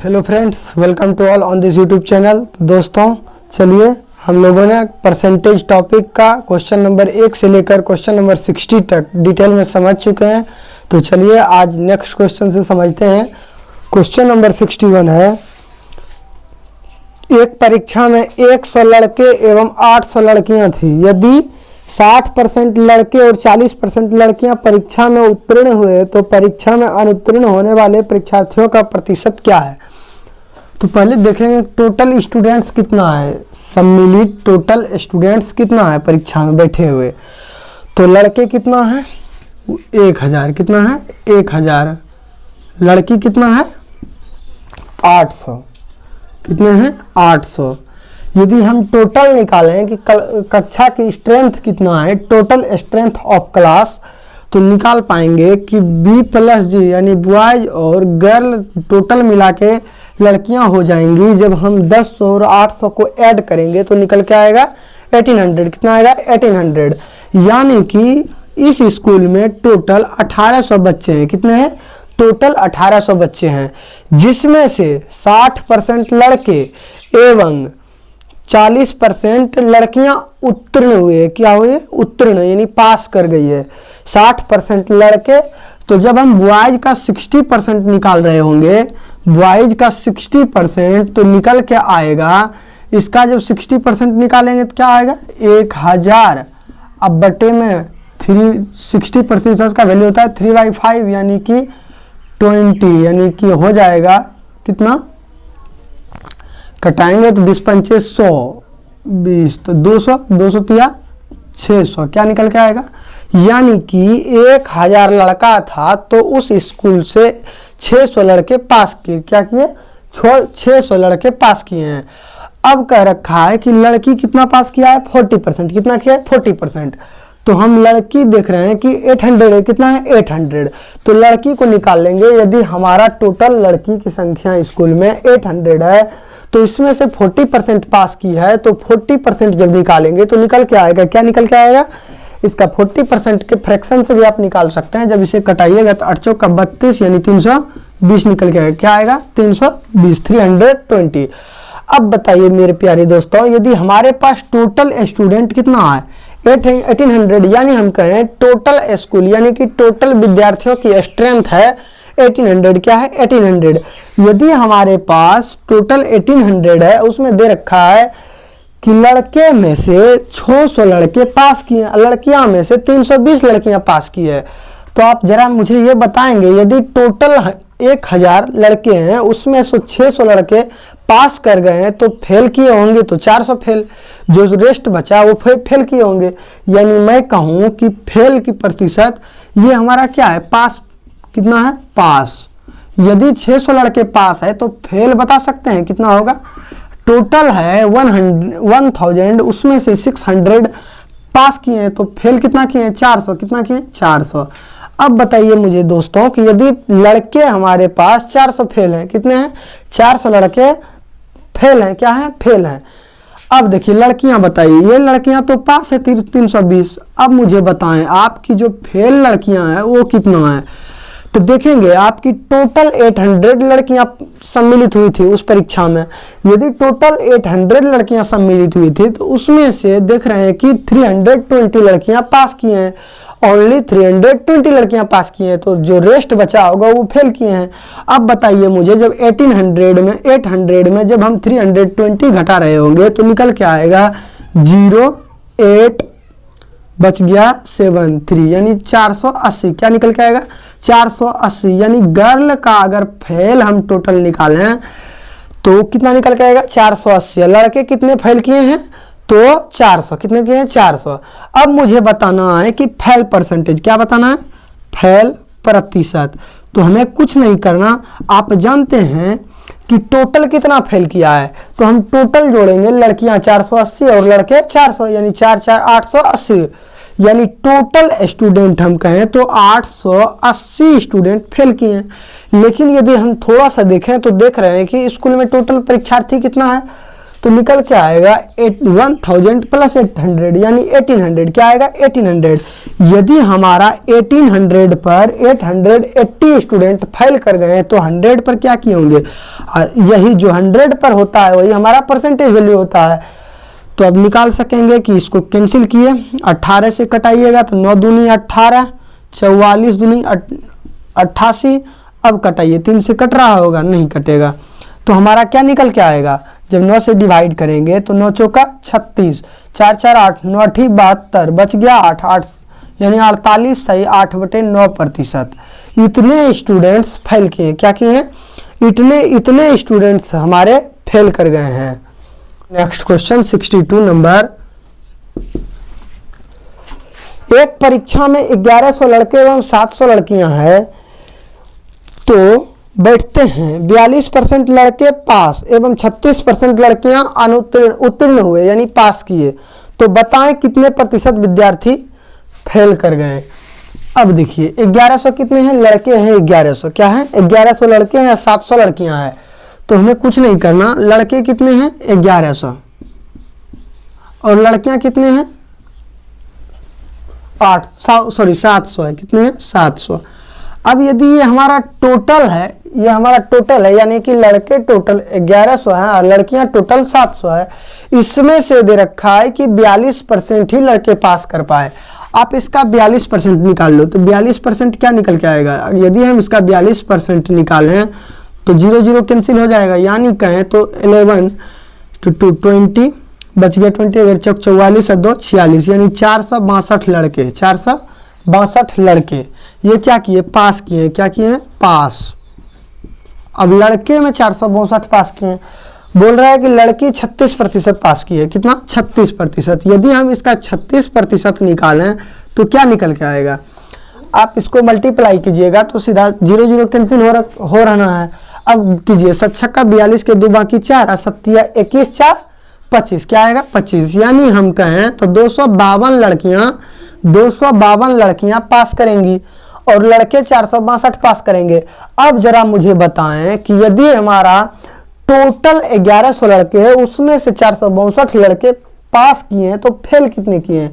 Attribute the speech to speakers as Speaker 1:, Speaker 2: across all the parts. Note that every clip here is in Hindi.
Speaker 1: Hello friends, welcome to all on this YouTube channel. तो दोस्तों चलिए हम लोगों ने परसेंटेज टॉपिक का क्वेश्चन नंबर 1 से लेकर क्वेश्चन नंबर 60 तक डिटेल में समझ चुके हैं। तो चलिए आज नेक्स्ट क्वेश्चन से समझते हैं। क्वेश्चन नंबर 61 है, एक परीक्षा में 100 लड़के एवं 800 लड़कियां थी। यदि 60% लड़के और 40% लड़कियां परीक्षा में उत्तीर्ण हुए तो परीक्षा में अनुत्तीर्ण होने वाले परीक्षार्थियों का प्रतिशत क्या है। तो पहले देखेंगे टोटल स्टूडेंट्स कितना है, सम्मिलित टोटल स्टूडेंट्स कितना है परीक्षा में बैठे हुए। तो लड़के कितना है 1000, कितना है 1000, लड़की कितना है 800, कितने हैं 800। यदि हम टोटल निकालें कि कक्षा की स्ट्रेंथ कितना है, टोटल स्ट्रेंथ ऑफ क्लास, तो निकाल पाएंगे कि B+G यानी बॉयज और गर्ल टोटल मिला के लड़कियां हो जाएंगी। जब हम 10 और 800 को ऐड करेंगे तो निकल के आएगा 1800। कितना आएगा 1800। यानी कि इस स्कूल में टोटल 1800 बच्चे हैं। कितने हैं टोटल 1800 बच्चे हैं, जिसमें से 60% लड़के एवं 40% लड़कियां उत्तीर्ण हुए। क्या हुए उत्तीर्ण, यानी पास कर गई है 60% लड़के। तो जब हम बॉयज का 60% निकाल रहे होंगे, बॉयज का 60%, तो निकल के आएगा, इसका जब 60% निकालेंगे तो क्या आएगा 1000। अब बटे में 60% का वैल्यू होता है 3/5 यानी कि 20, यानी कि हो जाएगा कितना, कटाएंगे तो 20 पंचे 100, 20 तो 200, 200 तिया 600, क्या निकल के आएगा। यानी कि 1000 लड़का था तो उस स्कूल से 600 लड़के पास किए। क्या किए 600 लड़के पास किए हैं। अब कह रखा है कि लड़की कितना पास किया है 40%, कितना किया है 40%। तो हम लड़की देख रहे हैं कि 800 है, कितना है 800, तो लड़की को निकाल लेंगे। यदि हमारा टोटल लड़की की संख्या स्कूल में 800 है तो इसमें से 40% पास की है, तो 40% जब निकालेंगे तो निकल के आएगा, क्या निकल के आएगा, इसका 40% के फ्रैक्शन से भी आप निकाल सकते हैं। जब इसे कटाइएगा तो 8 चौका 32 यानी 320 निकल के आएगा। क्या आएगा 320, 320। अब बताइए मेरे प्यारे दोस्तों, यदि हमारे पास टोटल स्टूडेंट कितना है 1800, यानी हम कहें टोटल स्कूल यानी कि टोटल विद्यार्थियों की स्ट्रेंथ है 1800। क्या है 1800। यदि हमारे पास टोटल 1800 है, उसमें दे रखा है कि लड़के में से 600 लड़के पास किए, लड़कियां में से 320 लड़कियां पास की है। तो आप जरा मुझे ये बताएंगे, यदि टोटल 1000 लड़के हैं उसमें से 600 लड़के पास कर गए हैं तो फेल किए होंगे तो 400 फेल, जो रेस्ट बचा वो फेल किए होंगे। यानी मैं कहूँ कि फेल की प्रतिशत ये हमारा क्या है, पास कितना है पास। यदि 600 लड़के पास है तो फेल बता सकते हैं कितना होगा। टोटल है 1000, उसमें से 600 पास किए हैं तो फेल कितना किए हैं 400, कितना किए 400। अब बताइए मुझे दोस्तों कि यदि लड़के हमारे पास 400 फेल हैं, कितने हैं 400 लड़के फेल हैं, क्या है फेल हैं। अब देखिए लड़कियां बताइए, ये लड़कियां तो पास है 320। अब मुझे बताएं आपकी जो फेल लड़कियां हैं वो कितना है। तो देखेंगे आपकी टोटल 800 लड़कियां सम्मिलित हुई थी उस परीक्षा में। यदि टोटल 800 लड़कियां सम्मिलित हुई थी तो उसमें से देख रहे हैं कि 320 लड़कियां पास किए हैं, ओनली 320 लड़कियां पास किए हैं, तो जो रेस्ट बचा होगा वो फेल किए हैं। अब बताइए मुझे, जब 800 में जब हम 320 घटा रहे होंगे तो निकल के आएगा 08 बच गया 73 यानी 480। क्या निकल के आएगा 480। यानी गर्ल का अगर फेल हम टोटल निकालें तो कितना निकल के आएगा 480। लड़के कितने फेल किए हैं तो 400, कितने किए हैं 400। अब मुझे बताना है कि फेल परसेंटेज, क्या बताना है फेल प्रतिशत। तो हमें कुछ नहीं करना, आप जानते हैं कि टोटल कितना फेल किया है, तो हम टोटल जोड़ेंगे, लड़कियां 480 और लड़के 400 यानी 4 4 880। यानी टोटल स्टूडेंट हम कहें तो 880 स्टूडेंट फेल किए हैं। लेकिन यदि हम थोड़ा सा देखें तो देख रहे हैं कि स्कूल में टोटल परीक्षार्थी कितना है तो निकल के आएगा 1000 प्लस 800 यानी 1800। क्या आएगा 1800। यदि हमारा 1800 पर 880 स्टूडेंट फेल कर गए तो 100 पर क्या किए होंगे, यही जो 100 पर होता है वही हमारा परसेंटेज वैल्यू होता है। तो अब निकाल सकेंगे कि इसको कैंसिल किए, 18 से कटाइएगा तो 9 दूनी 18, 44 दूनी 88। अब कटाइए, 3 से कट रहा होगा, नहीं कटेगा। तो हमारा क्या निकल के आएगा, जब 9 से डिवाइड करेंगे तो 9 चौका 36, 4 4 8, 9 8 72, बच गया 8 8 यानी 48 सही 8/9%। इतने स्टूडेंट्स फेल किए, क्या किए हैं, इतने स्टूडेंट्स हमारे फेल कर गए हैं। Next question 62 number. एक परीक्षा में 1100 लड़के एवं 700 लड़कियां हैं, तो बैठते हैं 42% लड़के पास एवं 36% लड़कियां उत्तीर्ण हुए यानी पास किए, तो बताएं कितने प्रतिशत विद्यार्थी फेल कर गए। अब देखिए 1100 कितने हैं, लड़के हैं 1100, क्या है 1100 लड़के हैं, 700 लड़कियां हैं। तो हमें कुछ नहीं करना, लड़के कितने हैं 1100 और लड़कियां कितने हैं 700 है, कितने हैं 700। अब यदि ये हमारा टोटल है, ये हमारा टोटल है यानी कि लड़के टोटल 1100 हैं और लड़कियां टोटल 700 है, इसमें से दे रखा है कि 42% ही लड़के पास कर पाए। आप इसका 42% निकाल लो तो 42% क्या निकल के आएगा, यदि हम इसका 42% निकालें तो 0 0 कैंसिल हो जाएगा, यानी कहें तो 11 to 20 बच गया 20, अगर 44 है 2 46 यानी 462 लड़के, 462 लड़के ये क्या किए, पास किए। क्या किए, पास। अब लड़के में 462 पास किए, बोल रहा है कि लड़की 36% पास की है, कितना 36%। यदि हम इसका 36% निकालें तो क्या निकल के आएगा, आप इसको मल्टीप्लाई कीजिएगा तो सीधा 0 0 कैंसिल हो रहा है। अब कीजिए 7 का 42 के 2 बाकी 4 और 7 21 4 25, क्या आएगा 25, यानी हम कहें तो 252 लड़कियां पास करेंगी और लड़के 462 पास करेंगे। अब जरा मुझे बताएं कि यदि हमारा टोटल 1100 लड़के हैं उसमें से 462 लड़के पास किए हैं तो फेल कितने किए हैं।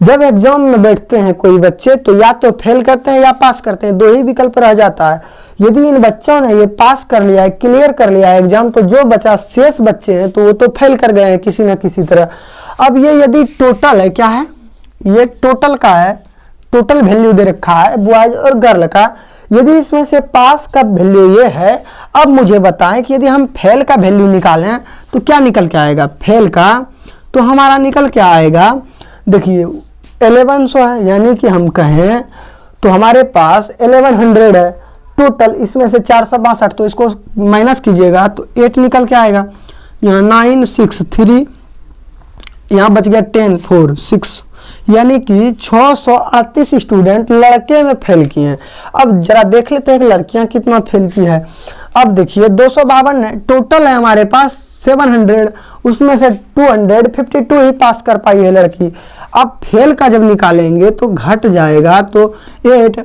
Speaker 1: जब एग्जाम में बैठते हैं कोई बच्चे तो या तो फेल करते हैं या पास करते हैं, 2 ही विकल्प रह जाता है। यदि इन बच्चों ने ये पास कर लिया है, क्लियर कर लिया है एग्जाम, तो जो बचा शेष बच्चे हैं तो वो तो फेल कर गए हैं किसी न किसी तरह। अब ये यदि टोटल है, क्या है ये टोटल का है, टोटल वैल्यू दे रखा है बॉयज और गर्ल का, यदि इसमें से पास का वैल्यू ये है। अब मुझे बताएं कि यदि हम फेल का वैल्यू निकालें तो क्या निकल के आएगा, फेल का तो हमारा निकल के आएगा, देखिए 1100 है यानी कि हम कहें तो हमारे पास 1100 है टोटल, इसमें से 462 तो इसको माइनस कीजिएगा तो 8 निकल के आएगा, यहाँ 9 6 3, यहाँ बच गया 10 4 6, यानी कि 638 स्टूडेंट लड़के में फेल किए हैं। अब जरा देख लेते हैं कि लड़कियां कितना फेल की है। अब देखिए 252 है टोटल है हमारे पास 700, उसमें से 252 ही पास कर पाई है लड़की। अब फेल का जब निकालेंगे तो घट जाएगा तो 8,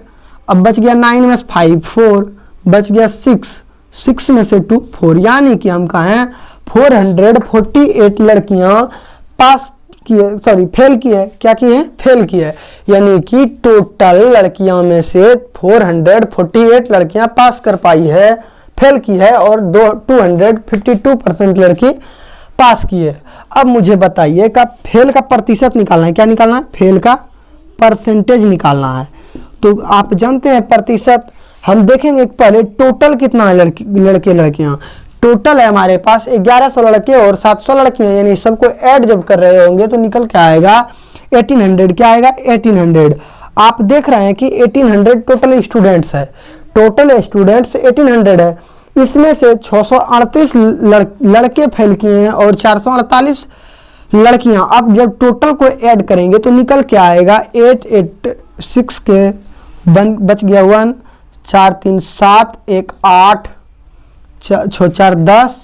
Speaker 1: अब बच गया 9 में 5 4, बच गया 6 में से 2 4, यानी कि हम कहें 448 लड़कियां पास किए, सॉरी फेल की है, क्या की है फेल की है, यानी कि टोटल लड़कियों में से 448 लड़कियां पास कर पाई है, फेल की है और 252% लड़की पास की है। अब मुझे बताइए का फेल का प्रतिशत निकालना है, क्या निकालना है, फेल का परसेंटेज निकालना है। तो आप जानते हैं प्रतिशत, हम देखेंगे पहले टोटल कितना है लड़के लड़कियां, टोटल है हमारे पास 1100 लड़के और 700 लड़कियां, यानी सबको ऐड जब कर रहे होंगे तो निकल के आएगा 1800, क्या आएगा 1800। आप देख रहे हैं कि 1800 टोटल स्टूडेंट्स है, टोटल स्टूडेंट्स 1800 है, इसमें से 638 लड़के फेल किए हैं और 448 लड़कियां। अब जब टोटल को ऐड करेंगे तो निकल के आएगा 886 के बच गया 1 4 3 7 1 8 6 4 10,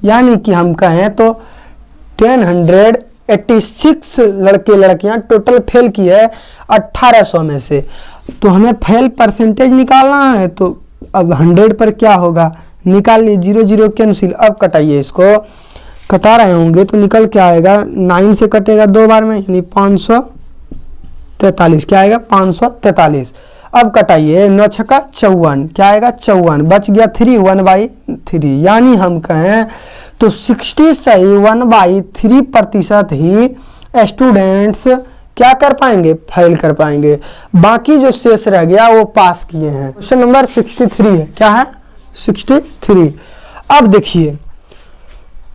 Speaker 1: यानी कि हम कहें तो 1086 लड़के लड़कियां टोटल फेल की है 1800 में से। तो हमें फेल परसेंटेज निकालना है, तो अब 100 पर क्या होगा, निकाल लिए 0 0 कैंसिल। अब कटाइए इसको कटा रहे होंगे तो निकल के आएगा 9 से कटेगा 2 बार में, यानी 543। क्या आएगा 543। अब कटाइए 9 छक्का 54, क्या आएगा 54, बच गया 3 1/3, यानी हम कहें तो 60 सही 1/3% ही स्टूडेंट्स क्या कर पाएंगे, फेल कर पाएंगे। बाकी जो शेष रह गया वो पास किए हैं। क्वेश्चन नंबर 63 है, क्या है 63। अब देखिए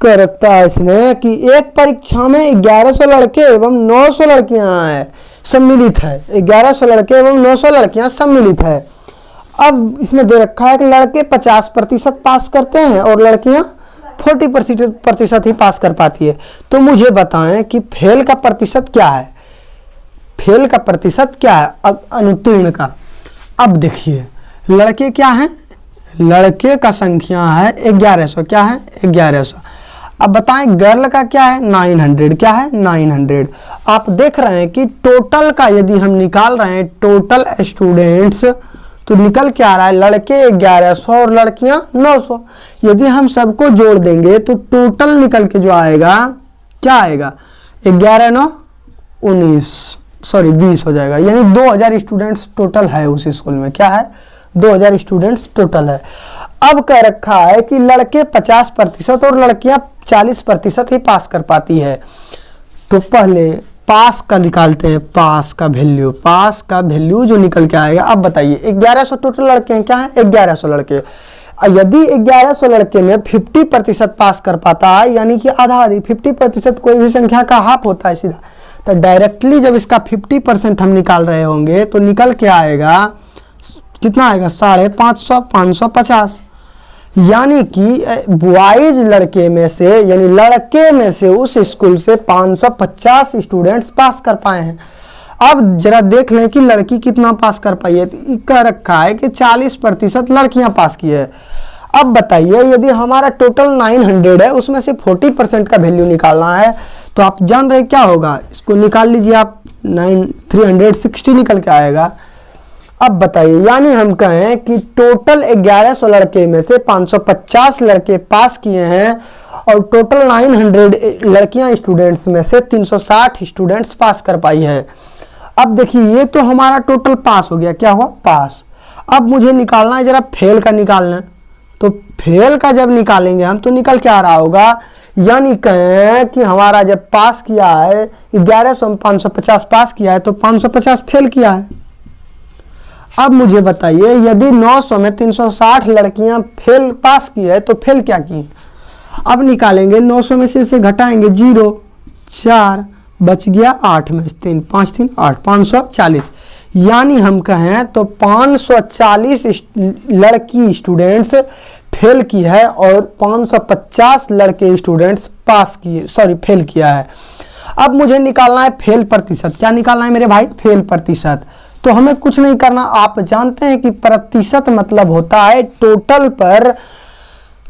Speaker 1: क्या रखता है इसमें कि एक परीक्षा में 1100 लड़के एवं 900 लड़कियां सम्मिलित है। 1100 लड़के एवं 900 लड़कियां सम्मिलित है। अब इसमें दे रखा है कि लड़के 50% पास करते हैं और लड़कियां 40% ही पास कर पाती है। तो मुझे बताएं कि फेल का प्रतिशत क्या है, फेल का प्रतिशत क्या है अनुत्तीर्ण का। अब देखिए लड़के क्या हैं, लड़के का संख्या है 1100, क्या है 1100। अब बताएं गर्ल का क्या है 900, क्या है 900। आप देख रहे हैं कि टोटल का यदि हम निकाल रहे हैं टोटल स्टूडेंट्स तो निकल के आ रहा है लड़के 1100 और लड़कियां 900। यदि हम सबको जोड़ देंगे तो टोटल निकल के जो आएगा क्या आएगा 11 9 19 सॉरी 20 हो जाएगा, यानी 2000 स्टूडेंट्स टोटल है उस स्कूल में। क्या है 2000 स्टूडेंट्स टोटल है। अब कह रखा है कि लड़के 50% और लड़कियां 40% ही पास कर पाती है। तो पहले पास का निकालते हैं, पास का वैल्यू जो निकल के आएगा। अब बताइए 1100 टोटल लड़के हैं, क्या है 1100 लड़के। यदि 1100 लड़के में 50% पास कर पाता है, यानी कि आधा आधी 50% कोई भी संख्या का हाफ होता है सीधा, तो डायरेक्टली जब इसका 50% हम निकाल रहे होंगे तो निकल के आएगा कितना आएगा 550 550, यानी कि बॉयज लड़के में से यानी लड़के में से उस स्कूल से 550 स्टूडेंट्स पास कर पाए हैं। अब जरा देख लें कि लड़की कितना पास कर पाई है। तो कह रखा है कि 40% लड़कियां पास की है। अब बताइए यदि हमारा टोटल 900 है उसमें से 40% का वैल्यू निकालना है तो आप जान रहे क्या होगा, इसको निकाल लीजिए आप 360 निकल के आएगा। अब बताइए यानी हम कहें कि टोटल 1100 लड़के में से 550 लड़के पास किए हैं और टोटल 900 लड़कियां स्टूडेंट्स में से 360 स्टूडेंट्स पास कर पाई है। अब देखिए ये तो हमारा टोटल पास हो गया, क्या हुआ पास। अब मुझे निकालना है जरा फेल का निकालना है। तो फेल का जब निकालेंगे हम तो निकल के आ रहा होगा, यानी कहें कि हमारा जब पास किया है 1100 में 550 पास किया है तो 550 फेल किया है। अब मुझे बताइए यदि 900 में 360 लड़कियां फेल पास की है तो फेल क्या की। अब निकालेंगे 900 में से घटाएंगे 0 4 बच गया 8 में 3 5 3 8 540, यानी हम कहें तो 540 लड़की स्टूडेंट्स फेल की है और 550 लड़के स्टूडेंट्स पास किए फेल किया है। अब मुझे निकालना है फेल प्रतिशत। क्या निकालना है मेरे भाई फेल प्रतिशत। तो हमें कुछ नहीं करना, आप जानते हैं कि प्रतिशत मतलब होता है टोटल पर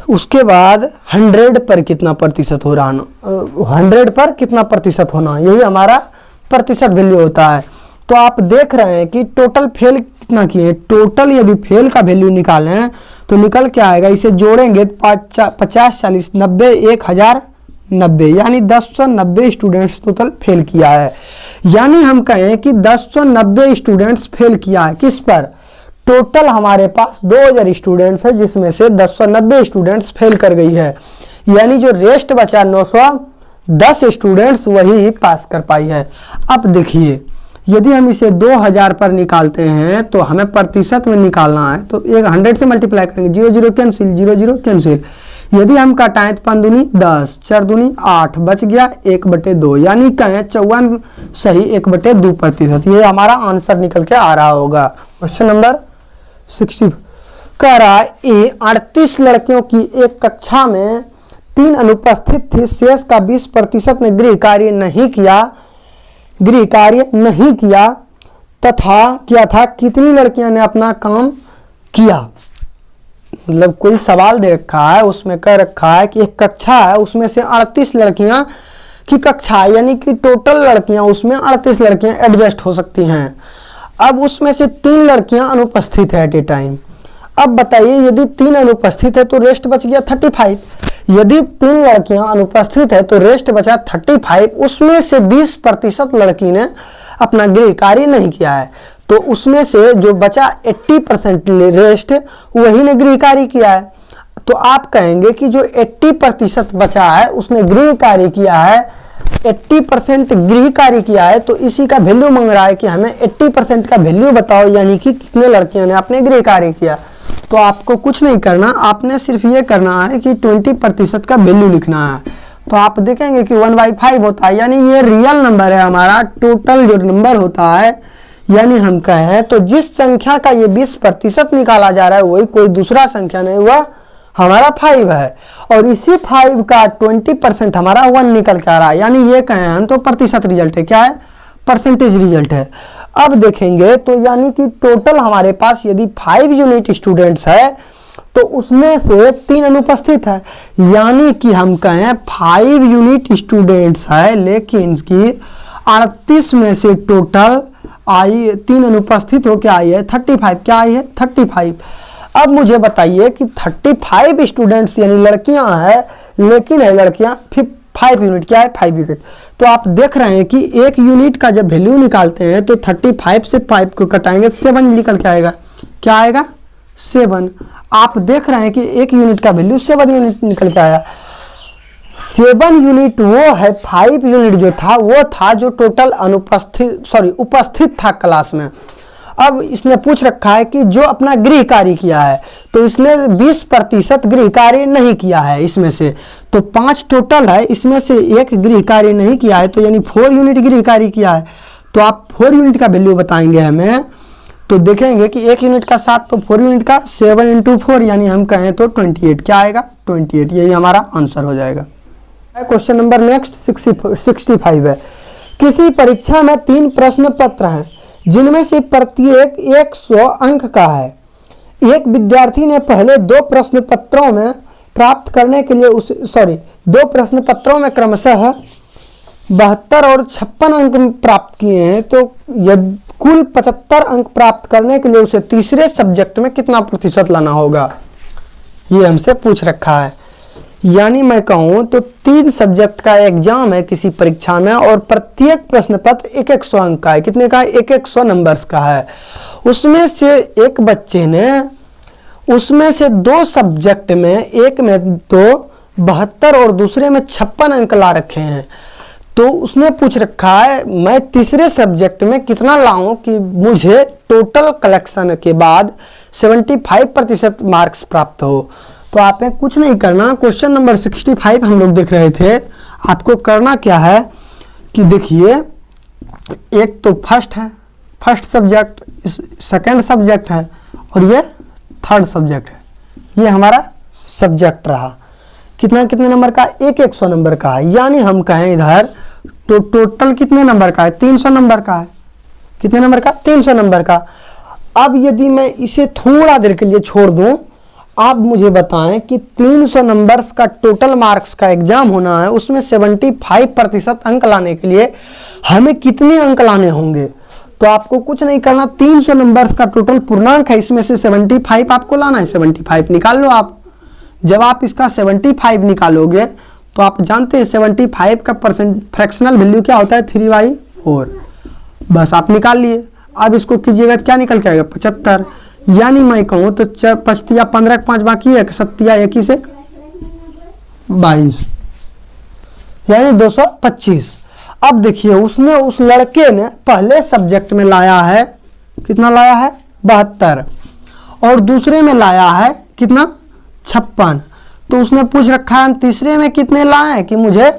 Speaker 1: उसके बाद 100 पर कितना प्रतिशत हो रहा, 100 पर कितना प्रतिशत होना, यही हमारा प्रतिशत वैल्यू होता है। तो आप देख रहे हैं कि टोटल फेल कितना किए, टोटल यदि फेल का वैल्यू निकालें तो निकल के आएगा, इसे जोड़ेंगे 50 40 90 1090, यानी 1090 स्टूडेंट्स टोटल फेल किया है। यानी हम कहें कि 1090 स्टूडेंट्स फेल किया है किस पर, टोटल हमारे पास 2000 स्टूडेंट्स है जिसमें से 1090 स्टूडेंट्स फेल कर गई है, यानी जो रेस्ट बचा 910 स्टूडेंट्स वही पास कर पाई है। अब देखिए यदि हम इसे 2000 पर निकालते हैं तो हमें प्रतिशत में निकालना है तो 100 से मल्टीप्लाई करेंगे, 0 0 कैंसिल 0 0 कैंसिल। यदि हम काटाएं तो 5 दूनी 10 4 दूनी 8 बच गया 1/2, यानी कहें 54 सही 1/2%। ये हमारा आंसर निकल के आ रहा होगा। क्वेश्चन नंबर 60 कह रहा है 38 लड़कियों की एक कक्षा में 3 अनुपस्थित थी, शेष का 20% ने गृह कार्य नहीं किया तथा कितनी लड़कियां ने अपना काम किया। मतलब कोई सवाल दे रखा है उसमें कह रखा है कि एक कक्षा है उसमें से 38 लड़कियां की कक्षा है, यानी कि टोटल लड़कियां उसमें 38 लड़कियां एडजस्ट हो सकती हैं। अब उसमें से 3 लड़कियां अनुपस्थित है एट ए टाइम। अब बताइए यदि 3 अनुपस्थित है तो रेस्ट बच गया 35, यदि 3 लड़कियां अनुपस्थित है तो रेस्ट बचा 35, उसमें से 20% लड़की ने अपना गृह कार्य नहीं किया है, तो उसमें से जो बचा 80% रेस्ट वही ने गृह कार्य किया है। तो आप कहेंगे कि जो 80% बचा है उसने गृह कार्य किया है, 80% गृह कार्य किया है, तो इसी का वैल्यू मांग रहा है कि हमें 80% का वैल्यू बताओ, यानी कि कितने लड़कियों ने अपने गृह कार्य किया। तो आपको कुछ नहीं करना, आपने सिर्फ ये करना है कि 20% का वैल्यू लिखना है। तो आप देखेंगे कि 1/5 होता है, यानी ये रियल नंबर है हमारा, टोटल जो नंबर होता है, यानी हम कहें तो जिस संख्या का ये 20% निकाला जा रहा है वही कोई दूसरा संख्या नहीं हुआ, हमारा 5 है, और इसी 5 का 20% हमारा 1 निकल के आ रहा है, यानी ये कहें हम तो प्रतिशत रिजल्ट है, क्या है, परसेंटेज रिजल्ट है। अब देखेंगे तो यानी कि टोटल हमारे पास यदि 5 यूनिट स्टूडेंट्स है तो उसमें से 3 अनुपस्थित है, यानी कि हम कहें 5 यूनिट स्टूडेंट्स है लेकिन इसकी 38 में से टोटल आई 3 अनुपस्थित होकर आई है 35, क्या आई है 35। अब मुझे बताइए कि 35 स्टूडेंट्स यानी लड़कियां हैं, लेकिन है लड़कियां 5 यूनिट, क्या है 5 यूनिट। तो आप देख रहे हैं कि एक यूनिट का जब वैल्यू निकालते हैं तो 35 से 5 को कटाएंगे 7 निकल के आएगा, क्या आएगा 7। आप देख रहे हैं कि एक यूनिट का वैल्यू 7 यूनिट निकल के आया। 7 यूनिट वो है, 5 यूनिट जो था वो था जो टोटल उपस्थित था क्लास में। अब इसने पूछ रखा है कि जो अपना गृह कार्य किया है, तो इसने 20% गृह कार्य नहीं किया है इसमें से, तो 5 टोटल है, इसमें से एक गृह कार्य नहीं किया है, तो यानी 4 यूनिट गृह कार्य किया है। तो आप 4 यूनिट का वैल्यू बताएंगे हमें, तो देखेंगे कि एक यूनिट का 7, तो 4 यूनिट का 7 × 4 यानी हम कहें तो 28, क्या आएगा 28, यही हमारा आंसर हो जाएगा। क्वेश्चन नंबर नेक्स्ट 65 है। किसी परीक्षा में 3 प्रश्न पत्र हैं जिनमें से प्रत्येक 100 अंक का है। एक विद्यार्थी ने पहले 2 प्रश्न पत्रों में प्राप्त करने के लिए 2 प्रश्न पत्रों में क्रमशः 72 और 56 अंक प्राप्त किए हैं, तो यदि कुल 75 अंक प्राप्त करने के लिए उसे तीसरे सब्जेक्ट में कितना प्रतिशत लाना होगा, ये हमसे पूछ रखा है। यानी मैं कहूँ तो 3 सब्जेक्ट का एग्जाम है किसी परीक्षा में, और प्रत्येक प्रश्न पत्र 100 अंक का है, कितने का है 100 नंबर्स का है। उसमें से एक बच्चे ने उसमें से 2 सब्जेक्ट में, एक में तो 72 और दूसरे में 56 अंक ला रखे हैं, तो उसने पूछ रखा है मैं तीसरे सब्जेक्ट में कितना लाऊं कि मुझे टोटल कलेक्शन के बाद 75% मार्क्स प्राप्त हो। तो आपने कुछ नहीं करना, क्वेश्चन नंबर 65 हम लोग देख रहे थे। आपको करना क्या है कि देखिए, एक तो फर्स्ट सब्जेक्ट, सेकंड सब्जेक्ट है, और ये थर्ड सब्जेक्ट है, ये हमारा सब्जेक्ट रहा। कितने नंबर का, 100 नंबर का है, यानी हम कहें इधर तो टोटल कितने नंबर का है 300 नंबर का है। कितने नंबर का 300 नंबर का। अब यदि मैं इसे थोड़ा देर के लिए छोड़ दूं, आप मुझे बताएं कि 300 नंबर्स का टोटल मार्क्स का एग्जाम होना है, उसमें 75% अंक लाने के लिए हमें कितने अंक लाने होंगे। तो आपको कुछ नहीं करना, 300 नंबर्स का टोटल पूर्णांक है, इसमें से 75 आपको लाना है, 75 निकाल लो आप। जब आप इसका 75 निकालोगे तो आप जानते हैं 75 का फ्रैक्शनल वैल्यू क्या होता है 3/4, बस आप निकाल लिए। अब इसको कीजिएगा क्या निकल के आएगा 75, यानी मैं कहूँ तो 5 या 15 5 बाकी है, 7 या 21 से 22, यानी 225। अब देखिए उसने उस लड़के ने पहले सब्जेक्ट में लाया है, कितना लाया है 72, और दूसरे में लाया है कितना 56। तो उसने पूछ रखा है तीसरे में कितने लाए हैं कि मुझे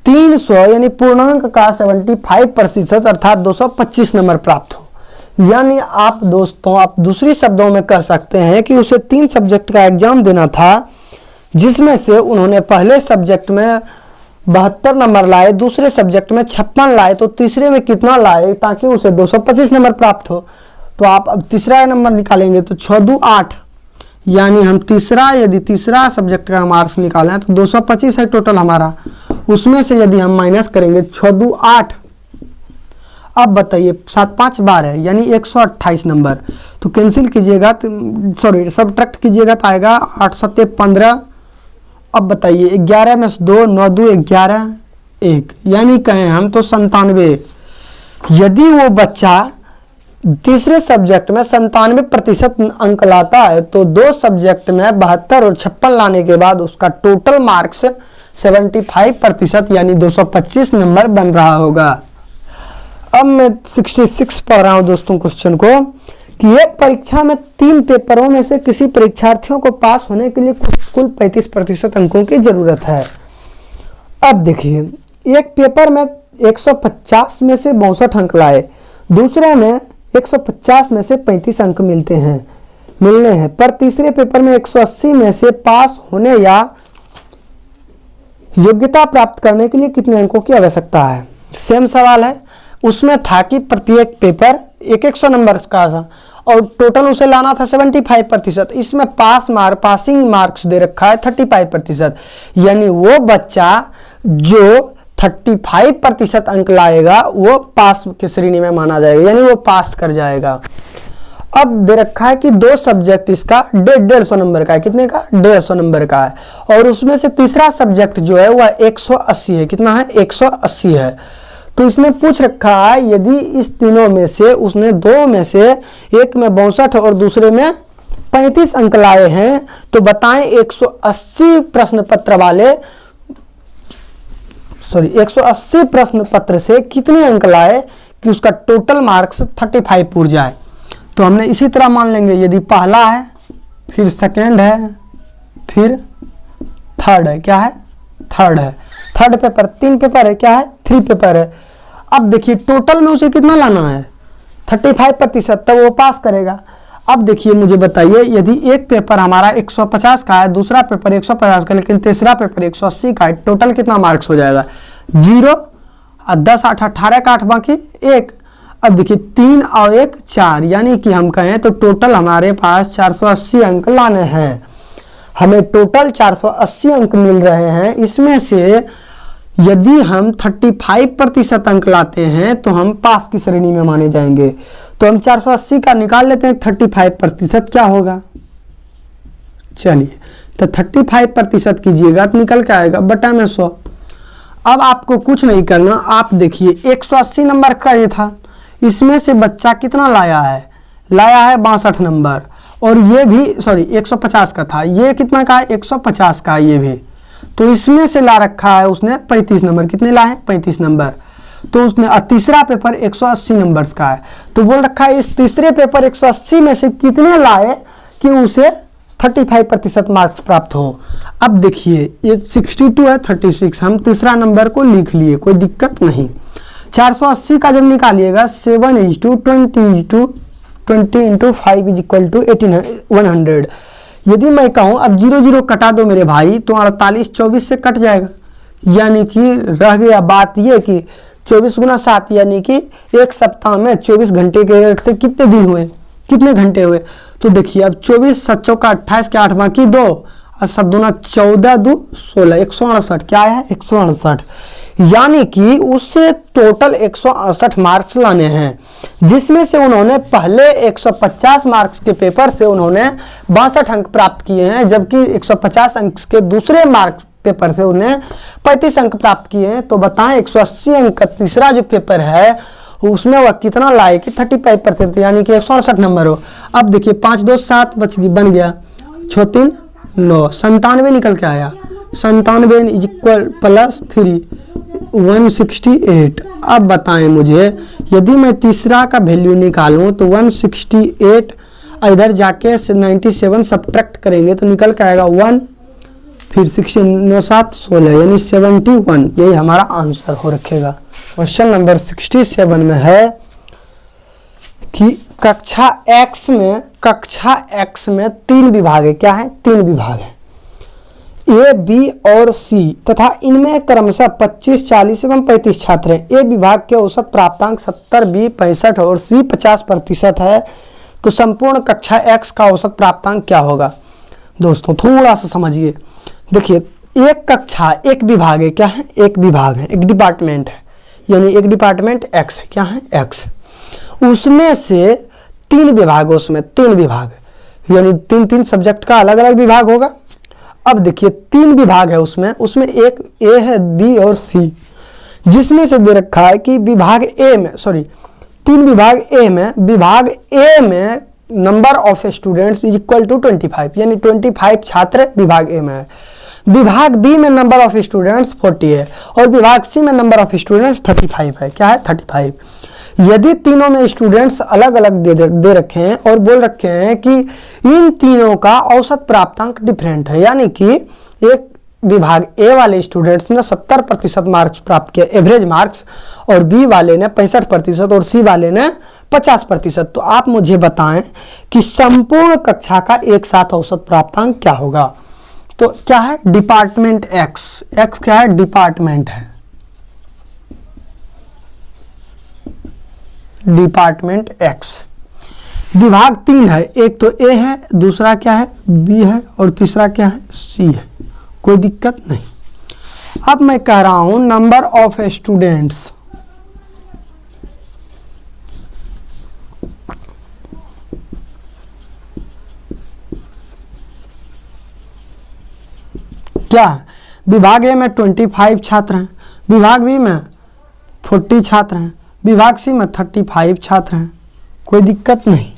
Speaker 1: 300 यानी पूर्णांक का 75% अर्थात 225 नंबर प्राप्त हो। यानी आप दोस्तों, आप दूसरी शब्दों में कह सकते हैं कि उसे 3 सब्जेक्ट का एग्जाम देना था, जिसमें से उन्होंने पहले सब्जेक्ट में 72 नंबर लाए, दूसरे सब्जेक्ट में 56 लाए, तो तीसरे में कितना लाए ताकि उसे 225 नंबर प्राप्त हो। तो आप अब तीसरा नंबर निकालेंगे तो 6 2 8, यानी हम यदि तीसरा सब्जेक्ट का मार्क्स निकालें तो 225 है टोटल हमारा, उसमें से यदि हम माइनस करेंगे 6 2 8, अब बताइए 7 5 12 यानी 128 नंबर। तो कैंसिल कीजिएगा, सब्ट्रैक्ट कीजिएगा तो आएगा 8 7 15 अब बताइए 11 में से 2, 9 2 11, 1, यानी कहें हम तो 97। यदि वो बच्चा तीसरे सब्जेक्ट में 97% अंक लाता है तो दो सब्जेक्ट में 72 और 56 लाने के बाद उसका टोटल मार्क्स 75% यानी 225 नंबर बन रहा होगा। अब मैं 66 पढ़ रहा हूं दोस्तों क्वेश्चन को कि एक परीक्षा में 3 पेपरों में से किसी परीक्षार्थियों को पास होने के लिए कुल 35% अंकों की जरूरत है। अब देखिए, एक पेपर में 150 में से 62 अंक लाए, दूसरे में 150 में से 35 अंक मिलने हैं, पर तीसरे पेपर में 180 में से पास होने या योग्यता प्राप्त करने के लिए कितने अंकों की आवश्यकता है। सेम सवाल है, उसमें था कि प्रत्येक पेपर 100 नंबर का था और टोटल उसे लाना था 75%। इसमें पासिंग मार्क्स दे रखा है 35%, यानी वो बच्चा जो 35% अंक लाएगा वो पास की श्रेणी में माना जाएगा, यानी वो पास कर जाएगा। अब दे रखा है कि 2 सब्जेक्ट इसका 150 नंबर का है, कितने का 150 नंबर का है, और उसमें से तीसरा सब्जेक्ट जो है वह 180 है, कितना है 180 है। तो इसमें पूछ रखा है यदि इस तीनों में से उसने 2 में से एक में 62 और दूसरे में 35 अंक लाए हैं तो बताएं 180 प्रश्न पत्र वाले 180 प्रश्न पत्र से कितने अंक लाए कि उसका टोटल मार्क्स 35 पूर जाए। तो हमने इसी तरह मान लेंगे, यदि पहला है, फिर सेकेंड है, फिर थर्ड है, क्या है थर्ड है, थर्ड पेपर 3 पेपर है, क्या है 3 पेपर है। अब देखिए टोटल में उसे कितना लाना है 35%, तब वो पास करेगा। अब देखिए मुझे बताइए, यदि एक पेपर हमारा 150 का है, दूसरा पेपर 150 का, लेकिन तीसरा पेपर 180 का है, टोटल कितना मार्क्स हो जाएगा 0 और 10 8 18 का 8 बाकी 1। अब देखिए 3 और 1 4, यानी कि हम कहें तो टोटल हमारे पास 480 अंक लाने हैं। हमें टोटल 480 अंक मिल रहे हैं, इसमें से यदि हम 35% अंक लाते हैं तो हम पास की श्रेणी में माने जाएंगे। तो हम 480 का निकाल लेते हैं, 35% क्या होगा, चलिए तो 35% कीजिएगा तो निकल के आएगा बटा में 100। अब आपको कुछ नहीं करना, आप देखिए 180 नंबर का ये था, इसमें से बच्चा कितना लाया है 62 नंबर, और ये भी 150 का था, ये कितना का है 150 का है ये भी, तो इसमें से ला रखा है उसने 35 नंबर, कितने लाए 35 नंबर। तो उसने तीसरा पेपर 180 नंबर्स का है, तो बोल रखा है इस तीसरे पेपर 180 में से कितने लाए कि उसे 35% मार्क्स प्राप्त हो। अब देखिए ये 62 है 36, हम तीसरा नंबर को लिख लिए, कोई दिक्कत नहीं। 480 का जब निकालिएगा 7 × 5 = 100। यदि मैं कहूँ अब 0 0 कटा दो मेरे भाई तो 48 24 से कट जाएगा, यानी कि रह गया बात ये कि 24 × 7 यानी कि एक सप्ताह में 24 घंटे के से कितने दिन हुए, कितने घंटे हुए। तो देखिए अब 24 7 चौका 28 के 8 बाकी 2 और 7 दूना 14 2 16 168, क्या है 168, यानी कि उससे टोटल 168 मार्क्स लाने हैं, जिसमें से उन्होंने पहले 150 मार्क्स के पेपर से उन्होंने 62 अंक प्राप्त किए हैं, जबकि 150 अंक के दूसरे मार्क्स पेपर से उन्हें 35 अंक प्राप्त किए हैं। तो बताएं 180 अंक का तीसरा जो पेपर है उसमें वह कितना लाए कि 35%, यानी कि 168 नंबर हो। अब देखिए 5 2 7 बन गया, 6 3 9, 97 निकल के आया, 97 = +3 168। अब बताएं मुझे, यदि मैं तीसरा का वैल्यू निकालूं तो 168 इधर जाके 97 सब्ट्रैक्ट करेंगे तो निकल के आएगा 1, फिर 16 9 7 16 यानी 71, यही हमारा आंसर हो रखेगा। क्वेश्चन नंबर 67 में है कि कक्षा X में 3 विभाग है, क्या है 3 विभाग है, A, B और C तथा इनमें क्रमशः 25 40 एवं 35 छात्र हैं। A विभाग के औसत प्राप्तांक 70, B 65 और C 50% है, तो संपूर्ण कक्षा X का औसत प्राप्तांक क्या होगा। दोस्तों थोड़ा सा समझिए, देखिए एक कक्षा एक विभाग है, क्या है एक विभाग है, एक डिपार्टमेंट है, यानी एक डिपार्टमेंट X है, क्या है X, उसमें से 3 विभाग, उसमें 3 विभाग यानी 3 सब्जेक्ट का अलग अलग विभाग होगा। अब देखिए 3 विभाग है उसमें एक ए है, बी और सी, जिसमें से दे रखा है कि विभाग ए में 3 विभाग ए में, विभाग ए में number of students is equal to 25, यानी 25 छात्र विभाग ए में है। विभाग बी में नंबर ऑफ स्टूडेंट्स 40 है और विभाग सी में नंबर ऑफ स्टूडेंट्स 35 है। क्या है? 35। यदि तीनों में स्टूडेंट्स अलग अलग दे रखे हैं और बोल रखे हैं कि इन तीनों का औसत प्राप्तांक डिफरेंट है, यानी कि एक विभाग ए वाले स्टूडेंट्स ने 70% मार्क्स प्राप्त किए, एवरेज मार्क्स, और बी वाले ने 65% और सी वाले ने 50%, तो आप मुझे बताएं कि संपूर्ण कक्षा का एक साथ औसत प्राप्तांक क्या होगा। तो क्या है? डिपार्टमेंट एक्स, एक्स क्या है? डिपार्टमेंट है, डिपार्टमेंट एक्स। विभाग 3 है, एक तो ए है, दूसरा क्या है? बी है, और तीसरा क्या है? सी है। कोई दिक्कत नहीं। अब मैं कह रहा हूं नंबर ऑफ स्टूडेंट्स, क्या है? विभाग ए में 25 छात्र हैं, विभाग बी में 40 छात्र हैं, विभाग सी में 35 छात्र हैं। कोई दिक्कत नहीं।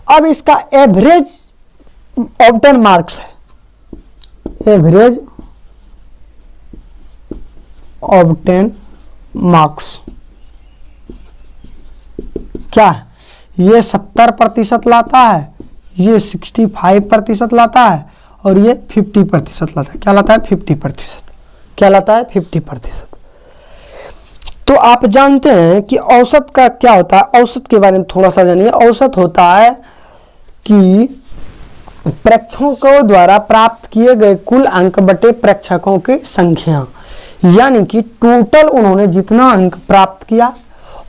Speaker 1: अब इसका एवरेज ऑब्टेन मार्क्स है, एवरेज ऑब्टेन मार्क्स क्या है? ये 70% लाता है, ये 65% लाता है, और ये 50% लाता है। क्या लाता है? 50%। क्या लाता है? 50%। तो आप जानते हैं कि औसत का क्या होता है। औसत के बारे में थोड़ा सा जानिए। औसत होता है कि प्रेक्षकों द्वारा प्राप्त किए गए कुल अंक बटे प्रेक्षकों की संख्या, यानी कि टोटल उन्होंने जितना अंक प्राप्त किया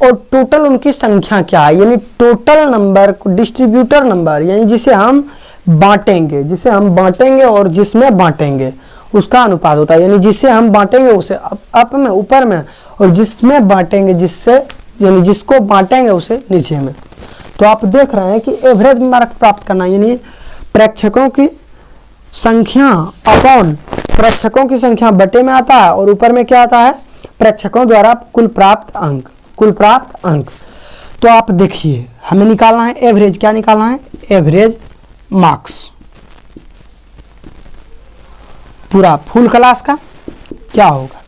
Speaker 1: और टोटल उनकी संख्या क्या है, यानी टोटल नंबर को डिस्ट्रीब्यूटर नंबर, यानी जिसे हम बांटेंगे और जिसमें बांटेंगे उसका अनुपात होता है। यानी जिसे हम बांटेंगे उसे अप में, ऊपर में, और जिसमें बांटेंगे जिससे, यानी जिसको बांटेंगे उसे नीचे में। तो आप देख रहे हैं कि एवरेज मार्क प्राप्त करना, यानी प्रेक्षकों की संख्या अपॉन प्रेक्षकों की संख्या बटे में आता है, और ऊपर में क्या आता है? प्रेक्षकों द्वारा कुल प्राप्त अंक। तो आप देखिए हमें निकालना है एवरेज। क्या निकालना है? एवरेज मार्क्स पूरा फुल क्लास का क्या होगा?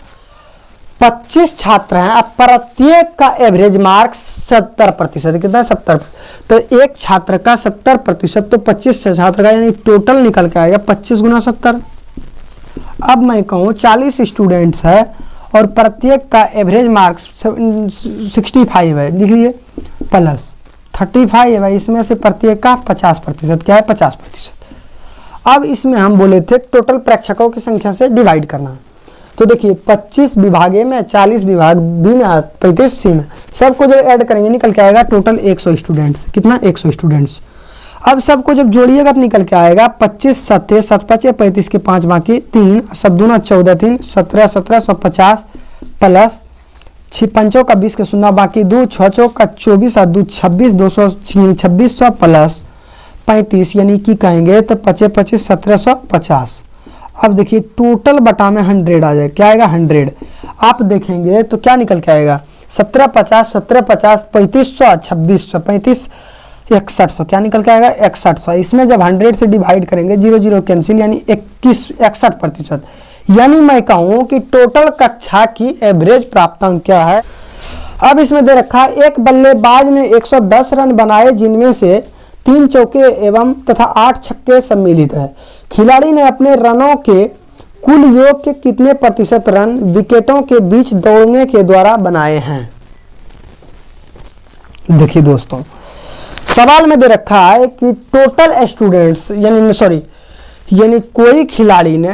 Speaker 1: 25 छात्र हैं, अब प्रत्येक का एवरेज मार्क्स 70%। कितना? 70। तो एक छात्र का 70%, तो 25 छात्र का यानी टोटल निकल के आएगा 25 गुना 70। अब मैं कहूँ 40 स्टूडेंट्स है और प्रत्येक का एवरेज मार्क्स 65 है, लिख लिए, प्लस 35 है भाई, इसमें से प्रत्येक का 50%। क्या है? 50%। अब इसमें हम बोले थे टोटल प्रेक्षकों की संख्या से डिवाइड करना। तो देखिए 25 विभाग ए में, 40 विभाग बी में, 35 सी में, सबको जब ऐड करेंगे निकल के आएगा टोटल 100 स्टूडेंट्स। कितना? 100 स्टूडेंट्स। अब सबको जब जोड़िएगा तो निकल के आएगा 25 7 7 5 35 के 5 बाकी 3 7 दूना 14 3 17 17 150 प्लस 6 5 का 20 के 0 बाकी 2 6 चौक का 24 और 2 26 200 2600 प्लस 35, यानी कि कहेंगे तो 25 25 1750। अब देखिए टोटल बटा में 100 आ जाए। क्या आएगा? 100। आप देखेंगे तो क्या निकल के आएगा? 17 50 17 50 3500 2600 35 6100। क्या निकल के आएगा? 6100। इसमें जब 100 से डिवाइड करेंगे 0 0 कैंसिल, यानी 61%। यानी मैं कहूँ कि टोटल कक्षा की एवरेज प्राप्तांक क्या है। अब इसमें दे रखा है एक बल्लेबाज ने 110 रन बनाए, जिनमें से 3 चौके एवं तथा 8 छक्के सम्मिलित है। खिलाड़ी ने अपने रनों के कुल योग के कितने प्रतिशत रन विकेटों के बीच दौड़ने के द्वारा बनाए हैं? देखिए दोस्तों, सवाल में दे रखा है कि टोटल स्टूडेंट्स, यानी कोई खिलाड़ी ने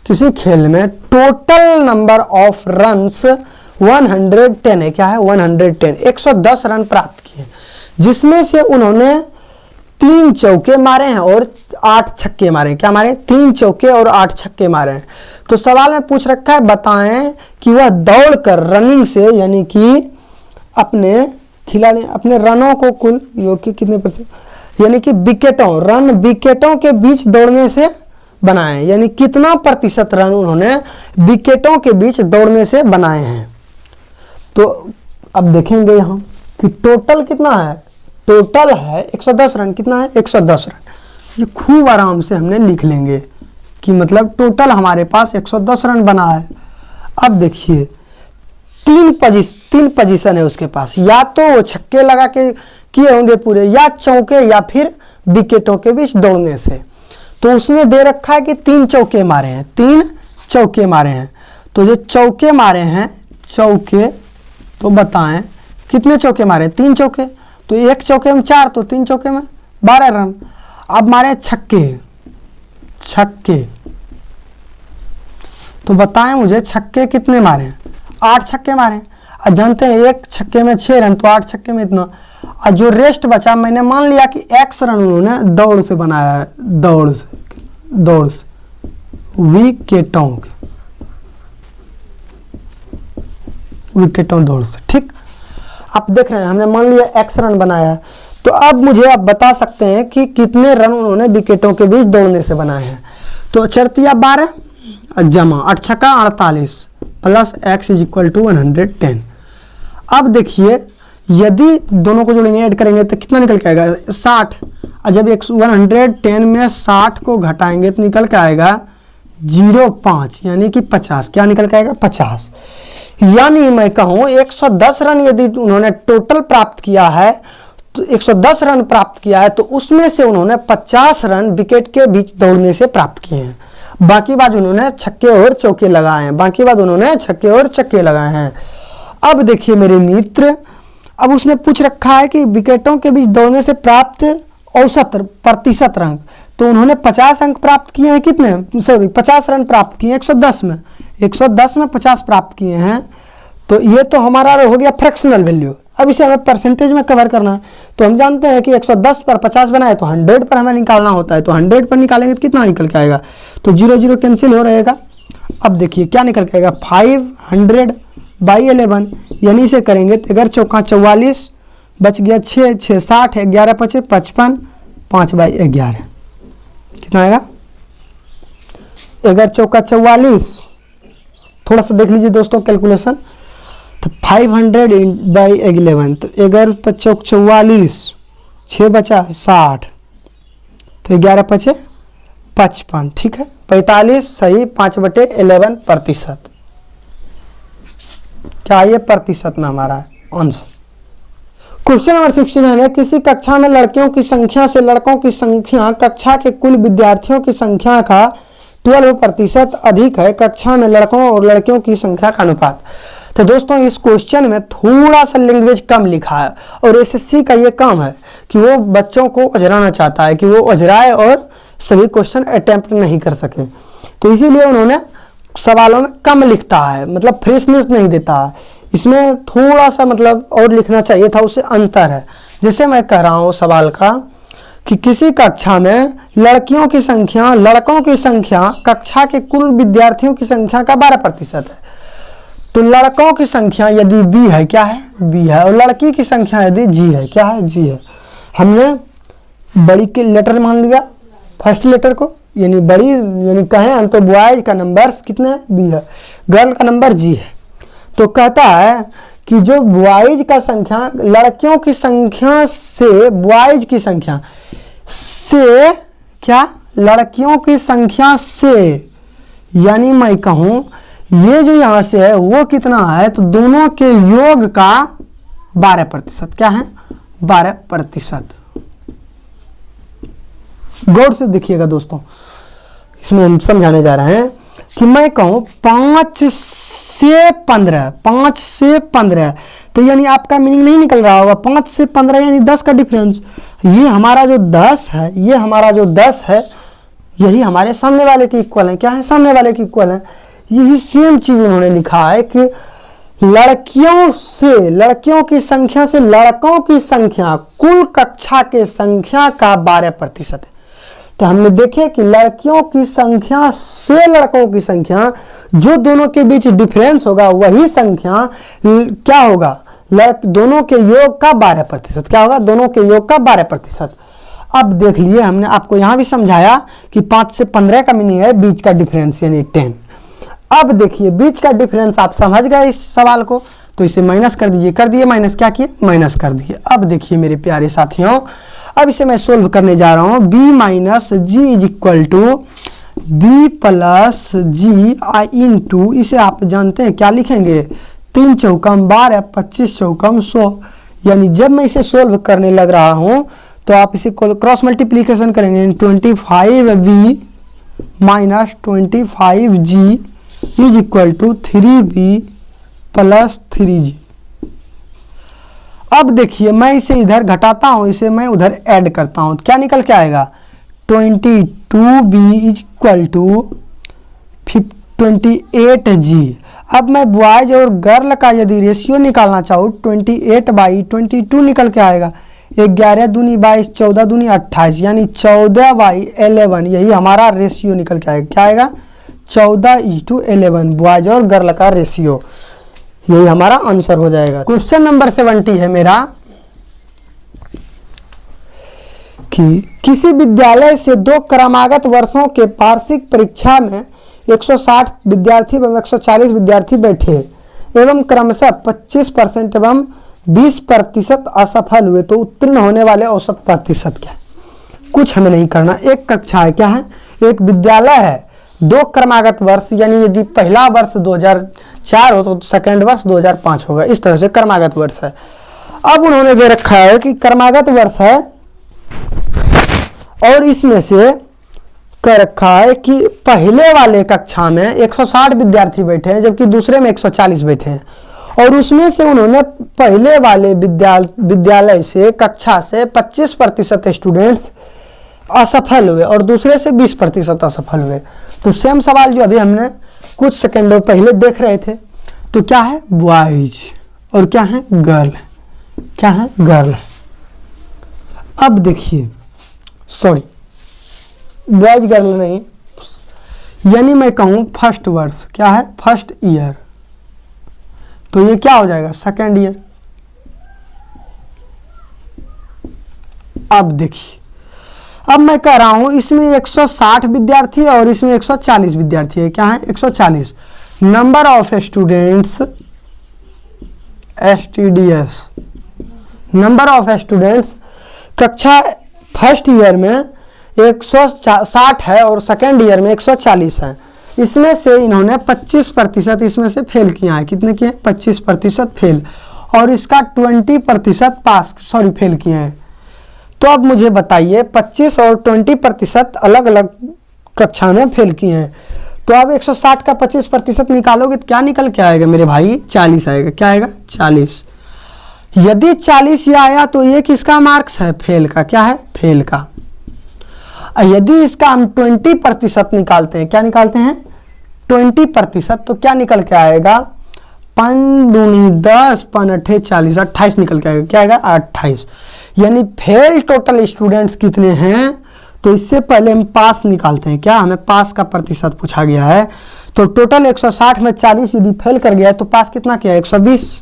Speaker 1: किसी खेल में टोटल नंबर ऑफ रन्स 110 है। क्या है? 110, 110 रन प्राप्त किए, जिसमें से उन्होंने 3 चौके मारे हैं और 8 छक्के मारे हैं। क्या मारे? 3 चौके और 8 छक्के मारे हैं। तो सवाल में पूछ रखा है, बताएं कि वह दौड़कर रनिंग से, यानी कि अपने खिलाड़ी अपने रनों को कुल योग के कितने %, यानी कि विकेटों के बीच दौड़ने से बनाए हैं, यानी कितना प्रतिशत रन उन्होंने विकेटों के बीच दौड़ने से बनाए हैं। तो अब देखेंगे यहाँ कि टोटल कितना है, टोटल है 110 रन। कितना है? 110 रन। ये खूब आराम से हमने लिख लेंगे कि मतलब टोटल हमारे पास 110 रन बना है। अब देखिए तीन पोजीशन है उसके पास, या तो वो छक्के लगा के किए होंगे पूरे, या चौके, या फिर विकेटों के बीच दौड़ने से। तो उसने दे रखा है कि 3 चौके मारे हैं, 3 चौके मारे हैं। तो जो चौके मारे हैं, चौके तो बताएं कितने चौके मारे? 3 चौके। तो एक चौके में 4, तो 3 चौके में 12 रन। अब मारे छक्के, छक्के तो बताएं मुझे छक्के कितने मारे हैं? 8 छक्के मारे। अब जानते हैं एक छक्के में 6 रन, तो 8 छक्के में इतना। और जो रेस्ट बचा, मैंने मान लिया कि x रन उन्होंने दौड़ से बनाया है, दौड़ से विकेटों दौड़ से। ठीक, आप देख रहे हैं हमने मान लिया x रन बनाया है। तो अब मुझे आप बता सकते हैं कि कितने रन उन्होंने विकेटों के बीच दौड़ने से बनाए हैं। तो चरतिया 12 जमा 8 छक्का 48 plus x is equal to 110। अब देखिए यदि दोनों को जोड़ेंगे, ऐड करेंगे तो कितना निकल के आएगा? 60। और जब 110 में 60 को घटाएंगे तो निकल के आएगा 0.5 यानी कि 50। क्या निकल के आएगा? 50। यानी मैं कहूँ 110 रन यदि उन्होंने टोटल प्राप्त किया है, तो 110 रन प्राप्त किया है, तो उसमें से उन्होंने 50 रन विकेट के बीच दौड़ने से प्राप्त किए हैं। बाकी बात उन्होंने छक्के और चौके लगाए हैं, बाकी बात उन्होंने छक्के और चक्के लगाए हैं। अब देखिए मेरे मित्र, अब उसने पूछ रखा है कि विकेटों के बीच दौड़ने से प्राप्त औसत प्रतिशत अंक। तो उन्होंने 50 अंक प्राप्त किए हैं। कितने? 50 रन प्राप्त किए 110 में, 110 में 50 प्राप्त किए हैं। तो ये तो हमारा हो गया फ्रैक्शनल वैल्यू। अब इसे हमें परसेंटेज में कवर करना है। तो हम जानते हैं कि 110 पर 50 बनाए तो 100 पर हमें निकालना होता है। तो 100 पर निकालेंगे तो कितना निकल के आएगा? तो 0 0 कैंसिल हो रहेगा। अब देखिए क्या निकल के आएगा? 500/11 यानी इसे करेंगे तो अगर चौका 44 बच गया 6 6 60 11 5 55 5/11 कितना आएगा? अगर चौका 44, थोड़ा सा देख लीजिए दोस्तों कैलकुलेशन, तो 500/11 तो 11 चौक 44, 6 बचा 60, तो 11 5 55। ठीक है, 45 सही, 5/11%। क्या ये प्रतिशत में हमारा आंसर? क्वेश्चन नंबर 69 है, किसी कक्षा में लड़कियों की संख्या से लड़कों की संख्या कक्षा के कुल विद्यार्थियों की संख्या का 12% अधिक है। कक्षा में लड़कों और लड़कियों की संख्या का अनुपात। तो दोस्तों इस क्वेश्चन में थोड़ा सा लैंग्वेज कम लिखा है, और एसएससी का ये काम है कि वो बच्चों को अजराना चाहता है कि वो अजराए और सभी क्वेश्चन अटेम्प्ट नहीं कर सके। तो इसीलिए उन्होंने सवालों में कम लिखता है, मतलब फ्रेशनेस नहीं देता है। इसमें थोड़ा सा मतलब और लिखना चाहिए था, उससे अंतर है। जैसे मैं कह रहा हूँ सवाल का कि किसी कक्षा में लड़कियों की संख्या लड़कों की संख्या कक्षा के कुल विद्यार्थियों की संख्या का 12% है। तो लड़कों की संख्या यदि बी है, क्या है? बी है। और लड़की की संख्या यदि जी है, क्या है? जी है। हमने बड़ी के लेटर मान लिया, फर्स्ट लेटर को, यानी बड़ी, यानी कहें हम तो बॉयज का नंबर कितने? बी है, गर्ल का नंबर जी है। तो कहता है कि जो बॉयज का संख्या लड़कियों की संख्या से बॉयज की संख्या से, क्या? लड़कियों की संख्या से, यानी मैं कहूं ये जो यहां से है वो कितना है? तो दोनों के योग का 12%। क्या है? 12%। गौर से देखिएगा दोस्तों, इसमें हम समझाने जा रहे हैं कि मैं कहूं 5 से 15, तो यानी आपका मीनिंग नहीं निकल रहा होगा। 5 से 15 यानी 10 का डिफरेंस। ये हमारा जो 10 है, ये हमारा जो 10 है, यही हमारे सामने वाले के इक्वल है। क्या है? सामने वाले के इक्वल है। यही सेम चीज उन्होंने लिखा है कि लड़कियों की संख्या से लड़कों की संख्या कुल कक्षा के संख्या का 12% है। तो हमने देखे कि लड़कियों की संख्या से लड़कों की संख्या, जो दोनों के बीच डिफरेंस होगा वही संख्या क्या होगा? दोनों के योग का 12%। क्या होगा? दोनों के योग का 12%। अब देख लिए हमने आपको यहाँ भी समझाया कि 5 से 15 का मीनिंग है बीच का डिफरेंस यानी 10। अब देखिए बीच का डिफरेंस आप समझ गए इस सवाल को, तो इसे माइनस कर दीजिए, कर दिए माइनस, क्या किए माइनस कर दिए। अब देखिए मेरे प्यारे साथियों, अब इसे मैं सोल्व करने जा रहा हूँ। b minus G is equal to B plus G I into, इसे आप जानते हैं क्या लिखेंगे, 3 चौकम 12, 25 चौकम 100। यानी जब मैं इसे सोल्व करने लग रहा हूँ तो आप इसे क्रॉस मल्टीप्लीकेशन करेंगे, 25b minus 25g is equal to 3b plus 3g। अब देखिए मैं इसे इधर घटाता हूं, इसे मैं उधर ऐड करता हूं, क्या निकल के आएगा, 22b is equal to 28g। अब मैं बॉयज और गर्ल का यदि रेशियो निकालना चाहूँ 28/22 निकल के आएगा, 11 दूनी 22, 14 दूनी 28, यानी 14/11, यही हमारा रेशियो निकल के आएगा। क्या आएगा, 14:11 बॉयज और गर्ल का रेशियो, यही हमारा आंसर हो जाएगा। क्वेश्चन नंबर 70 है मेरा कि किसी विद्यालय से 2 क्रमागत वर्षों के वार्षिक परीक्षा में 160 विद्यार्थी एवं 140 विद्यार्थी बैठे एवं क्रमशः 25% एवं 20% असफल हुए, तो उत्तीर्ण होने वाले औसत प्रतिशत क्या है। कुछ हमें नहीं करना, एक कक्षा है, क्या है, एक विद्यालय है, 2 क्रमागत वर्ष, यानी यदि पहला वर्ष 2004 हो तो सेकंड वर्ष 2005 होगा, इस तरह से क्रमागत वर्ष है। अब उन्होंने दे रखा है कि क्रमागत वर्ष है और इसमें से कर रखा है कि पहले वाले कक्षा में 160 विद्यार्थी बैठे हैं जबकि दूसरे में 140 बैठे हैं, और उसमें से उन्होंने पहले वाले विद्यालय से कक्षा से 25% स्टूडेंट्स असफल हुए और दूसरे से 20% असफल हुए। तो सेम सवाल जो अभी हमने कुछ सेकंडों पहले देख रहे थे, तो क्या है बॉयज और क्या है गर्ल, क्या है गर्ल। अब देखिए, सॉरी बॉयज गर्ल नहीं, यानी मैं कहूँ फर्स्ट वर्ष, क्या है फर्स्ट ईयर, तो ये क्या हो जाएगा सेकंड ईयर। अब देखिए, अब मैं कह रहा हूं इसमें 160 विद्यार्थी है और इसमें 140 विद्यार्थी है, क्या है 140। Number of students STDS, number of students कक्षा फर्स्ट ईयर में 160 है और सेकेंड ईयर में 140 है। इसमें से इन्होंने 25% इसमें से फेल किया है, कितने किए 25% फेल, और इसका 20% पास फेल किए हैं। तो अब मुझे बताइए 25 और 20% अलग अलग कक्षा में फेल किए हैं, तो अब 160 का 25% निकालोगे तो क्या निकल के आएगा मेरे भाई, 40 आएगा। क्या आएगा 40। यदि 40 ये आया तो ये किसका मार्क्स है, फेल का, क्या है फेल का। यदि इसका हम 20% निकालते हैं, क्या निकालते हैं 20%, तो क्या निकल के आएगा 5 दूनी 10, 5 अठे 40, 28 निकल के आएगा। क्या आएगा 28। यानी फेल टोटल स्टूडेंट्स कितने हैं, तो इससे पहले हम पास निकालते हैं। क्या हमें पास का प्रतिशत पूछा गया है, तो टोटल 160 में 40 यदि फेल कर गया है तो पास कितना किया 120,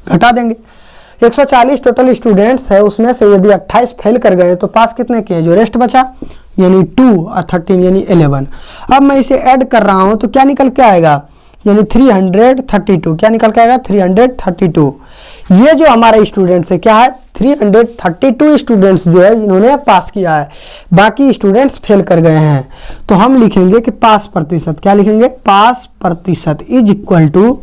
Speaker 1: घटा देंगे। 140 टोटल स्टूडेंट्स है, उसमें से यदि 28 फेल कर गए तो पास कितने किए, जो रेस्ट बचा यानी 2 और 13 यानी 11। अब मैं इसे ऐड कर रहा हूं तो क्या निकल के आएगा, यानी 332। क्या निकल के आएगा 332। ये जो हमारे स्टूडेंट्स है क्या है 332 स्टूडेंट्स जो है इन्होंने पास किया है, बाकी स्टूडेंट्स फेल कर गए हैं। तो हम लिखेंगे कि पास प्रतिशत, क्या लिखेंगे पास प्रतिशत इज इक्वल टू,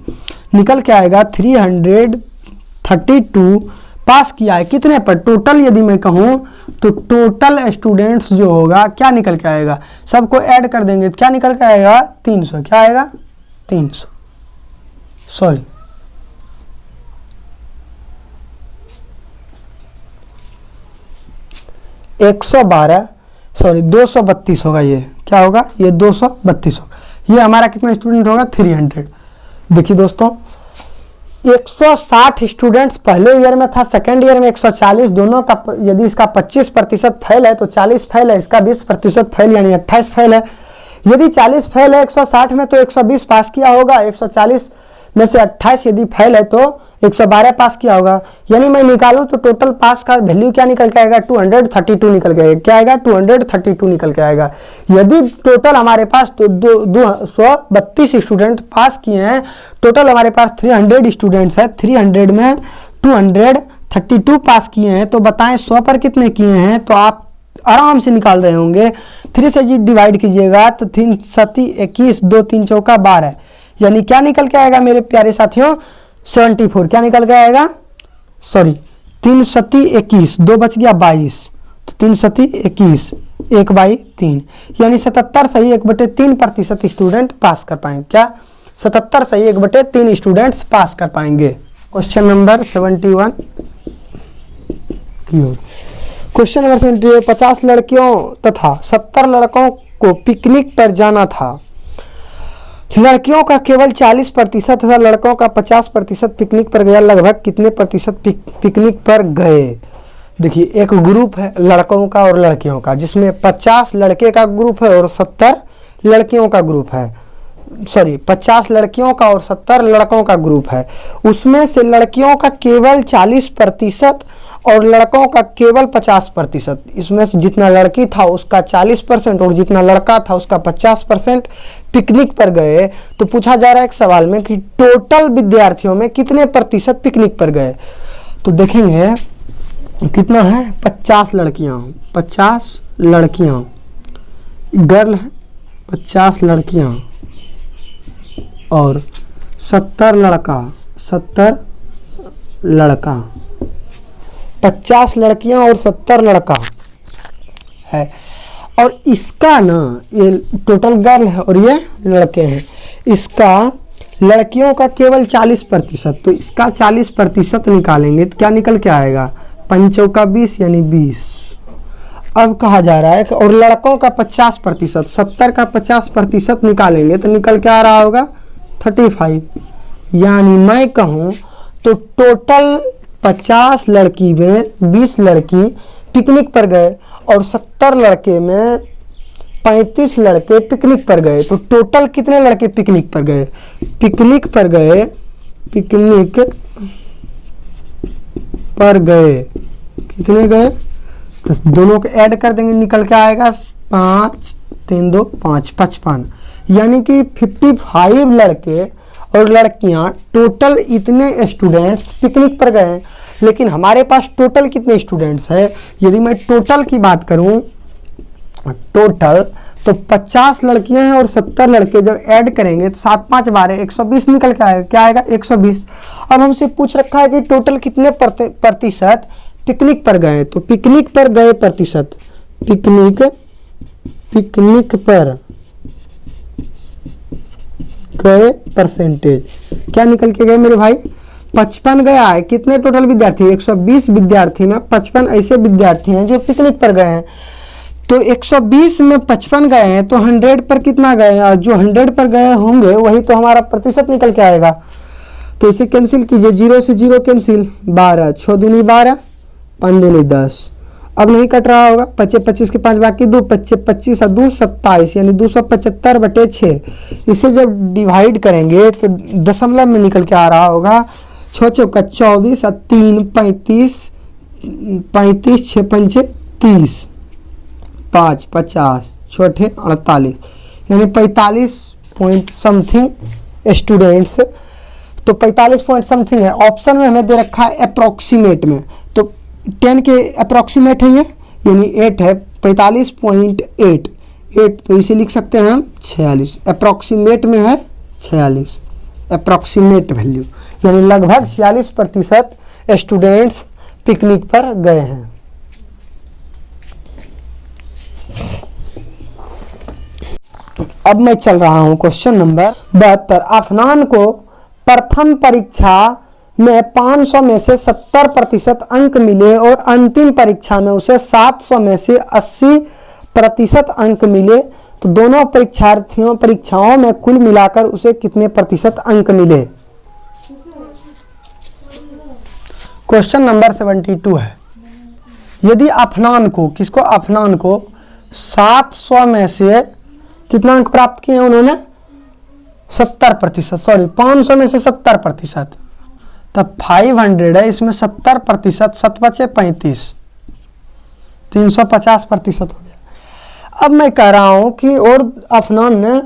Speaker 1: निकल के आएगा 332 पास किया है कितने पर, टोटल यदि मैं कहूँ तो टोटल स्टूडेंट्स जो होगा क्या निकल के आएगा, सबको ऐड कर देंगे क्या निकल के आएगा 300। क्या आएगा 300, सॉरी 112, सॉरी 232 होगा। ये क्या होगा, ये 232 होगा। ये हमारा कितना स्टूडेंट होगा 300। देखिए दोस्तों 160 स्टूडेंट्स पहले ईयर में था, सेकेंड ईयर में 140, दोनों का यदि इसका 25% फेल है तो 40 फेल है, इसका 20% फेल यानी 28 फेल है। यदि 40 फेल है 160 में तो 120 पास किया होगा, 140 में से 28 यदि फेल है तो 112 पास किया होगा, यानी मैं निकालूं तो टोटल पास का वैल्यू क्या निकल के आएगा, 232 निकल के आएगा। क्या आएगा, 232 निकल के आएगा। यदि टोटल हमारे पास तो 232 स्टूडेंट पास किए हैं, टोटल हमारे पास 300 स्टूडेंट्स है, 300 में 232 पास किए हैं, तो बताएं 100 पर कितने किए हैं, तो आप आराम से निकाल रहे होंगे। 3 से डिवाइड कीजिएगा तो 3 7 21, 2 3 चौका 12, यानी क्या निकल के आएगा मेरे प्यारे साथियों, 74। क्या निकल के आएगा, सॉरी 3 7 21, 2 बच गया 22, तो 3 7 21, 1/3, यानी 77 सही 1/3% स्टूडेंट पास कर पाएंगे। क्या 77 सही 1/3 स्टूडेंट्स पास कर पाएंगे। क्वेश्चन नंबर 71 की ओर। क्वेश्चन नंबर 70, 50 लड़कियों तथा 70 लड़कों को पिकनिक पर जाना था। लड़कियों का केवल 40% तथा लड़कों का 50% पिकनिक पर गया। लगभग कितने प्रतिशत पिकनिक पर गए। देखिए एक ग्रुप है लड़कों का और लड़कियों का, जिसमें 50 लड़के का ग्रुप है और 70 लड़कियों का ग्रुप है, सॉरी 50 लड़कियों का और 70 लड़कों का ग्रुप है। उसमें से लड़कियों का केवल 40% और लड़कों का केवल 50%। इसमें से जितना लड़की था उसका 40% और जितना लड़का था उसका 50% पिकनिक पर गए। तो पूछा जा रहा है एक सवाल में कि टोटल विद्यार्थियों में कितने प्रतिशत पिकनिक पर गए। तो देखेंगे कितना है, 50 लड़कियां, 50 लड़कियां गर्ल है, 50 लड़कियां और 70 लड़का, 70 लड़का, 50 लड़कियां और 70 लड़का है। और इसका ना ये टोटल गर्ल है और ये लड़के हैं, इसका लड़कियों का केवल 40%, तो इसका 40% निकालेंगे तो क्या निकल के आएगा, 5 चौका 20 यानी 20। अब कहा जा रहा है कि और लड़कों का 50%, 70 का 50% निकालेंगे तो निकल के आ रहा होगा 35। यानी मैं कहूँ तो टोटल 50 लड़की में 20 लड़की पिकनिक पर गए और 70 लड़के में 35 लड़के पिकनिक पर गए। तो टोटल कितने लड़के पिकनिक पर गए, पिकनिक पर गए, पिकनिक पर गए कितने गए, तो दोनों को ऐड कर देंगे निकल के आएगा 5 3 2 5 55, यानी कि 55 लड़के और लड़कियां टोटल इतने स्टूडेंट्स पिकनिक पर गए। लेकिन हमारे पास टोटल कितने स्टूडेंट्स हैं, यदि मैं टोटल की बात करूं टोटल तो 50 लड़कियां हैं और 70 लड़के जब ऐड करेंगे तो 7 5 12 120 निकल के आएगा। क्या आएगा 120। अब हमसे पूछ रखा है कि टोटल कितने प्रतिशत पिकनिक पर गए, तो पिकनिक पर गए प्रतिशत, पिकनिक पर गए परसेंटेज क्या निकल के गए मेरे भाई, 55 गया है। कितने टोटल विद्यार्थी, 120 विद्यार्थी में 55 ऐसे विद्यार्थी हैं जो पिकनिक पर गए हैं। तो 120 में 55 गए हैं तो 100 पर कितना गए, और जो 100 पर गए होंगे वही तो हमारा प्रतिशत निकल के आएगा। तो इसे कैंसिल कीजिए, 0 से 0 कैंसिल, 12 6 दूनी 12 5 दूनी 10। अब नहीं कट रहा होगा, 25 25 के 5 बाकी 2, 25 25 और 2 27, यानी 275/6। इसे जब डिवाइड करेंगे तो दशमलव में निकल के आ रहा होगा 6 चौका 24 और 3 35, 35 6 पंचे 30, 5 50 6 48, यानी 45 पॉइंट समथिंग स्टूडेंट्स। तो 45 पॉइंट समथिंग है, ऑप्शन में हमें दे रखा है अप्रोक्सीमेट में, तो 10 के अप्रोक्सीमेट है ये, यानी 8 है, 45.8, तो इसे लिख सकते हैं हम 46। अप्रोक्सीमेट में है 46, अप्रोक्सीमेट वैल्यू, यानी लगभग 46% स्टूडेंट्स पिकनिक पर गए हैं। अब मैं चल रहा हूं क्वेश्चन नंबर 72। अफनान को प्रथम परीक्षा में 500 में से 70% अंक मिले और अंतिम परीक्षा में उसे 700 में से 80% अंक मिले, तो दोनों परीक्षाओं में कुल मिलाकर उसे कितने प्रतिशत अंक मिले। क्वेश्चन नंबर 72 है। यदि अफनान को, किसको, अफनान को 700 में से कितना अंक प्राप्त किए उन्होंने, 70%, सॉरी 500 में से 70%, तब 500 है, इसमें 70%, 7 बचे 35, 350% हो गया। अब मैं कह रहा हूँ कि और अफनान ने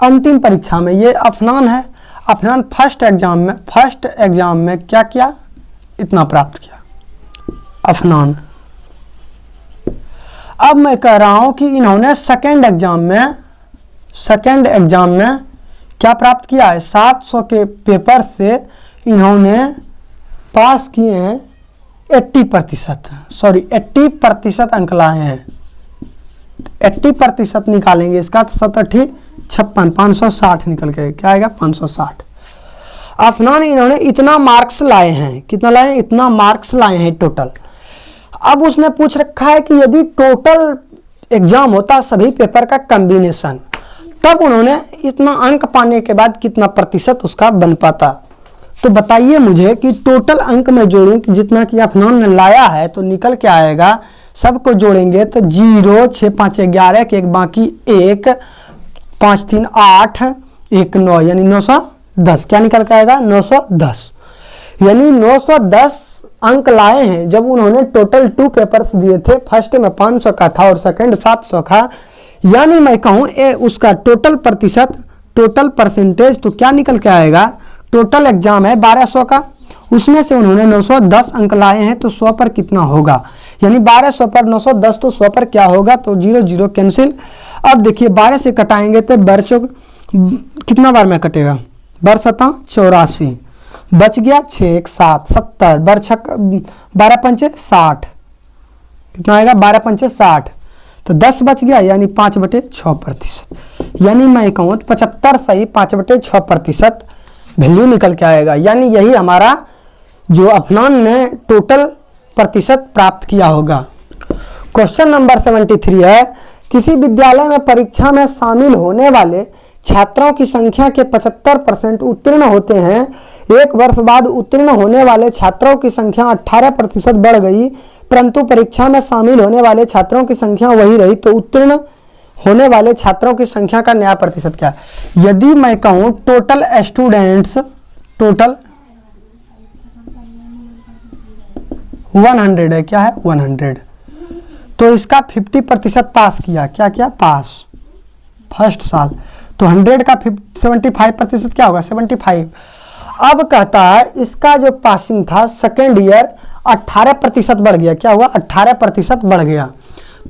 Speaker 1: अंतिम परीक्षा में, ये अफनान है, अफनान फर्स्ट एग्जाम में क्या किया, इतना प्राप्त किया अफनान। अब मैं कह रहा हूं कि इन्होंने सेकेंड एग्जाम में क्या प्राप्त किया है, 700 के पेपर से इन्होंने पास किए हैं 80% अंक लाए हैं। 80% निकालेंगे इसका, 7×8 = 56, 560 निकल के क्या आएगा, 560। अफनान इन्होंने इतना मार्क्स लाए हैं, कितना लाए हैं, इतना मार्क्स लाए हैं टोटल। अब उसने पूछ रखा है कि यदि टोटल एग्जाम होता सभी पेपर का कॉम्बिनेशन, तब उन्होंने इतना अंक पाने के बाद कितना प्रतिशत उसका बन पाता। तो बताइए मुझे कि टोटल अंक में जोड़ूं कि जितना कि अफनान ने लाया है तो निकल के आएगा, सबको जोड़ेंगे तो 0, 6 5 11 के एक बाकी 1, 5 3 8, 1 9, यानी 910। क्या निकल के आएगा, 910। यानी 910 अंक लाए हैं जब उन्होंने टोटल 2 पेपर्स दिए थे। फर्स्ट में 500 का था और सेकंड 700 का। यानी मैं कहूँ उसका टोटल परसेंटेज तो क्या निकल के आएगा, टोटल एग्जाम है 1200 का, उसमें से उन्होंने 910 अंक लाए हैं तो 100 पर कितना होगा, यानी 1200 पर 910 तो 100 पर क्या होगा, तो 0 0 कैंसिल। अब देखिए 12 से कटाएंगे तो कितना बार में कटेगा, बर 7 84, बच गया 6 1 7 70, बर 12 5 60, कितना आएगा 12 5 60, तो 10 बच गया, यानी 5/6%। यानी मैं कहूँ 75 सही 5/6% वैल्यू निकल के आएगा। यानी यही हमारा जो अफनान ने टोटल प्रतिशत प्राप्त किया होगा। क्वेश्चन नंबर 73 है, किसी विद्यालय में परीक्षा में शामिल होने वाले छात्रों की संख्या के 75% उत्तीर्ण होते हैं। एक वर्ष बाद उत्तीर्ण होने वाले छात्रों की संख्या 18% बढ़ गई, परंतु परीक्षा में शामिल होने वाले छात्रों की संख्या वही रही, तो उत्तीर्ण होने वाले छात्रों की संख्या का नया प्रतिशत क्या है। यदि मैं कहूं टोटल स्टूडेंट्स, टोटल 100 है, क्या है 100, तो इसका 50% पास किया, क्या किया, पास फर्स्ट साल, तो 100 का 75% क्या होगा, 75। अब कहता है इसका जो पासिंग था सेकेंड ईयर 18% बढ़ गया, क्या हुआ, 18% बढ़ गया।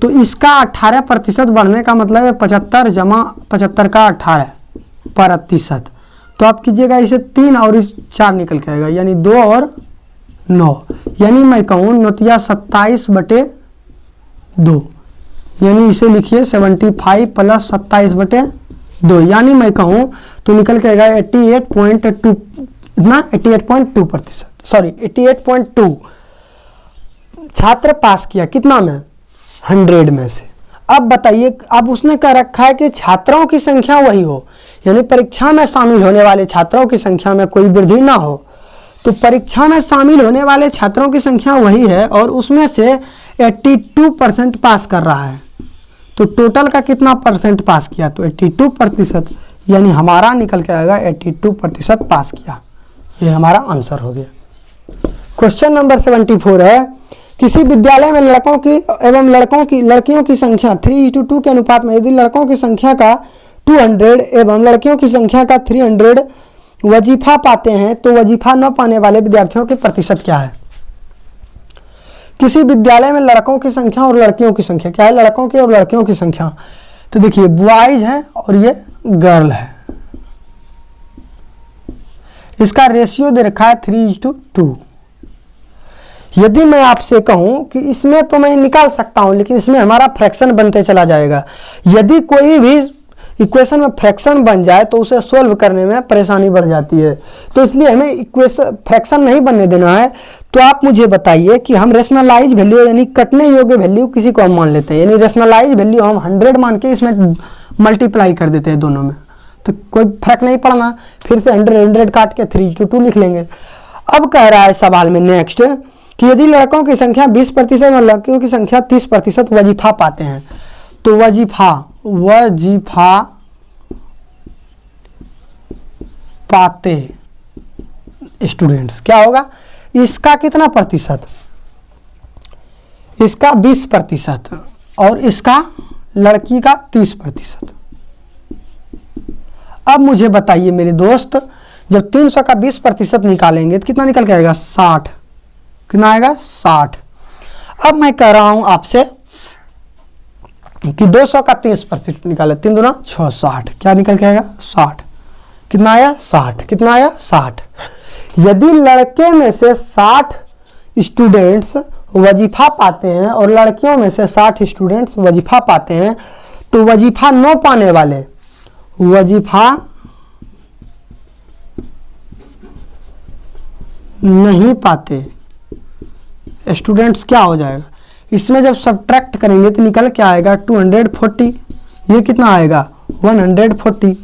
Speaker 1: तो इसका 18% बढ़ने का मतलब है 75 जमा 75 का 18%। तो आप कीजिएगा इसे 3 और इस 4 निकल के आएगा, यानी 2 और 9, यानी मैं कहूँ 27/2, यानी इसे लिखिए 75 + 27/2, यानी मैं कहूँ तो निकल के आएगा 88.2, इतना 88.2%, सॉरी 88.2 छात्र पास किया, कितना में, 100 में से। अब बताइए, अब उसने कह रखा है कि छात्रों की संख्या वही हो, यानी परीक्षा में शामिल होने वाले छात्रों की संख्या में कोई वृद्धि ना हो। तो परीक्षा में शामिल होने वाले छात्रों की संख्या वही है और उसमें से 82% पास कर रहा है, तो टोटल का कितना परसेंट पास किया, तो 82%, यानी हमारा निकल के आएगा 82% पास किया। ये हमारा आंसर हो गया। क्वेश्चन नंबर 74 है, किसी विद्यालय में लड़कों की एवं लड़कियों की संख्या 3:2 के अनुपात में यदि लड़कों की संख्या का 200 एवं लड़कियों की संख्या का 300 वजीफा पाते हैं, तो वजीफा न पाने वाले विद्यार्थियों के प्रतिशत क्या है। किसी विद्यालय में लड़कों की संख्या और लड़कियों की संख्या क्या है, लड़कों की और लड़कियों की संख्या, तो देखिए बॉयज है और ये गर्ल है, इसका रेशियो दे रखा है 3:2। यदि मैं आपसे कहूं कि इसमें तो मैं निकाल सकता हूं, लेकिन इसमें हमारा फ्रैक्शन बनते चला जाएगा। यदि कोई भी इक्वेशन में फ्रैक्शन बन जाए तो उसे सोल्व करने में परेशानी बढ़ जाती है, तो इसलिए हमें इक्वेशन फ्रैक्शन नहीं बनने देना है। तो आप मुझे बताइए कि हम रेशनलाइज वैल्यू यानी कटने योग्य वैल्यू किसी को हम मान लेते हैं, यानी रेशनलाइज वैल्यू हम 100 मान के इसमें मल्टीप्लाई कर देते हैं दोनों में, तो कोई फर्क नहीं पड़ना। फिर से 100 काट के 3:2 लिख लेंगे। अब कह रहा है सवाल में नेक्स्ट कि यदि लड़कों की संख्या 20% और लड़कियों की संख्या 30% वजीफा पाते हैं, तो वजीफा पाते स्टूडेंट्स। क्या होगा, इसका कितना प्रतिशत, इसका 20% और इसका लड़की का 30%। अब मुझे बताइए मेरे दोस्त, जब 300 का 20% निकालेंगे तो कितना निकल के आएगा, 60। कितना आएगा, 60। अब मैं कह रहा हूं आपसे कि 200 का 30% निकाले, 3 दूना 6, 60। क्या निकल के आएगा, 60। कितना आया, 60। कितना आया, 60। यदि लड़के में से 60 स्टूडेंट्स वजीफा पाते हैं और लड़कियों में से 60 स्टूडेंट्स वजीफा पाते हैं, तो वजीफा न पाने वाले, वजीफा नहीं पाते स्टूडेंट्स क्या हो जाएगा, इसमें जब सब्ट्रैक्ट करेंगे तो निकल के आएगा 240। ये कितना आएगा, 140।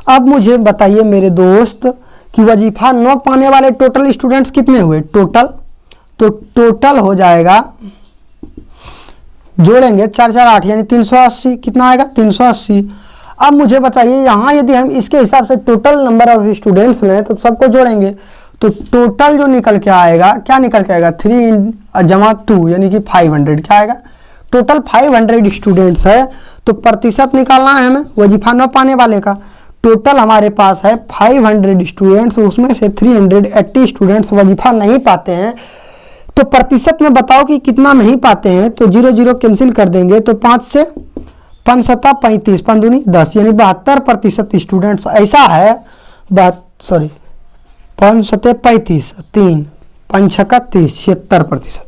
Speaker 1: अब मुझे बताइए मेरे दोस्त कि वजीफा न पाने वाले टोटल स्टूडेंट्स कितने हुए, टोटल, तो टोटल हो जाएगा, जोड़ेंगे 4 4 8 यानी 380। कितना आएगा, 380। अब मुझे बताइए यहाँ यदि हम इसके हिसाब से टोटल नंबर ऑफ स्टूडेंट्स लें तो सबको जोड़ेंगे तो टोटल जो निकल के आएगा, क्या निकल के आएगा, 3 जमा 2 यानी कि 500। क्या आएगा, टोटल 500 स्टूडेंट्स है। तो प्रतिशत निकालना है हमें वजीफा न पाने वाले का। टोटल हमारे पास है 500 स्टूडेंट्स, उसमें से 380 स्टूडेंट्स वजीफा नहीं पाते हैं। तो प्रतिशत में बताओ कि कितना नहीं पाते हैं, तो 0 0 कैंसिल कर देंगे तो 5 से 5 7 35, 5 दूनी 10 यानी 72% स्टूडेंट्स ऐसा है, 5 7 35, 3 5 6 30, 76%।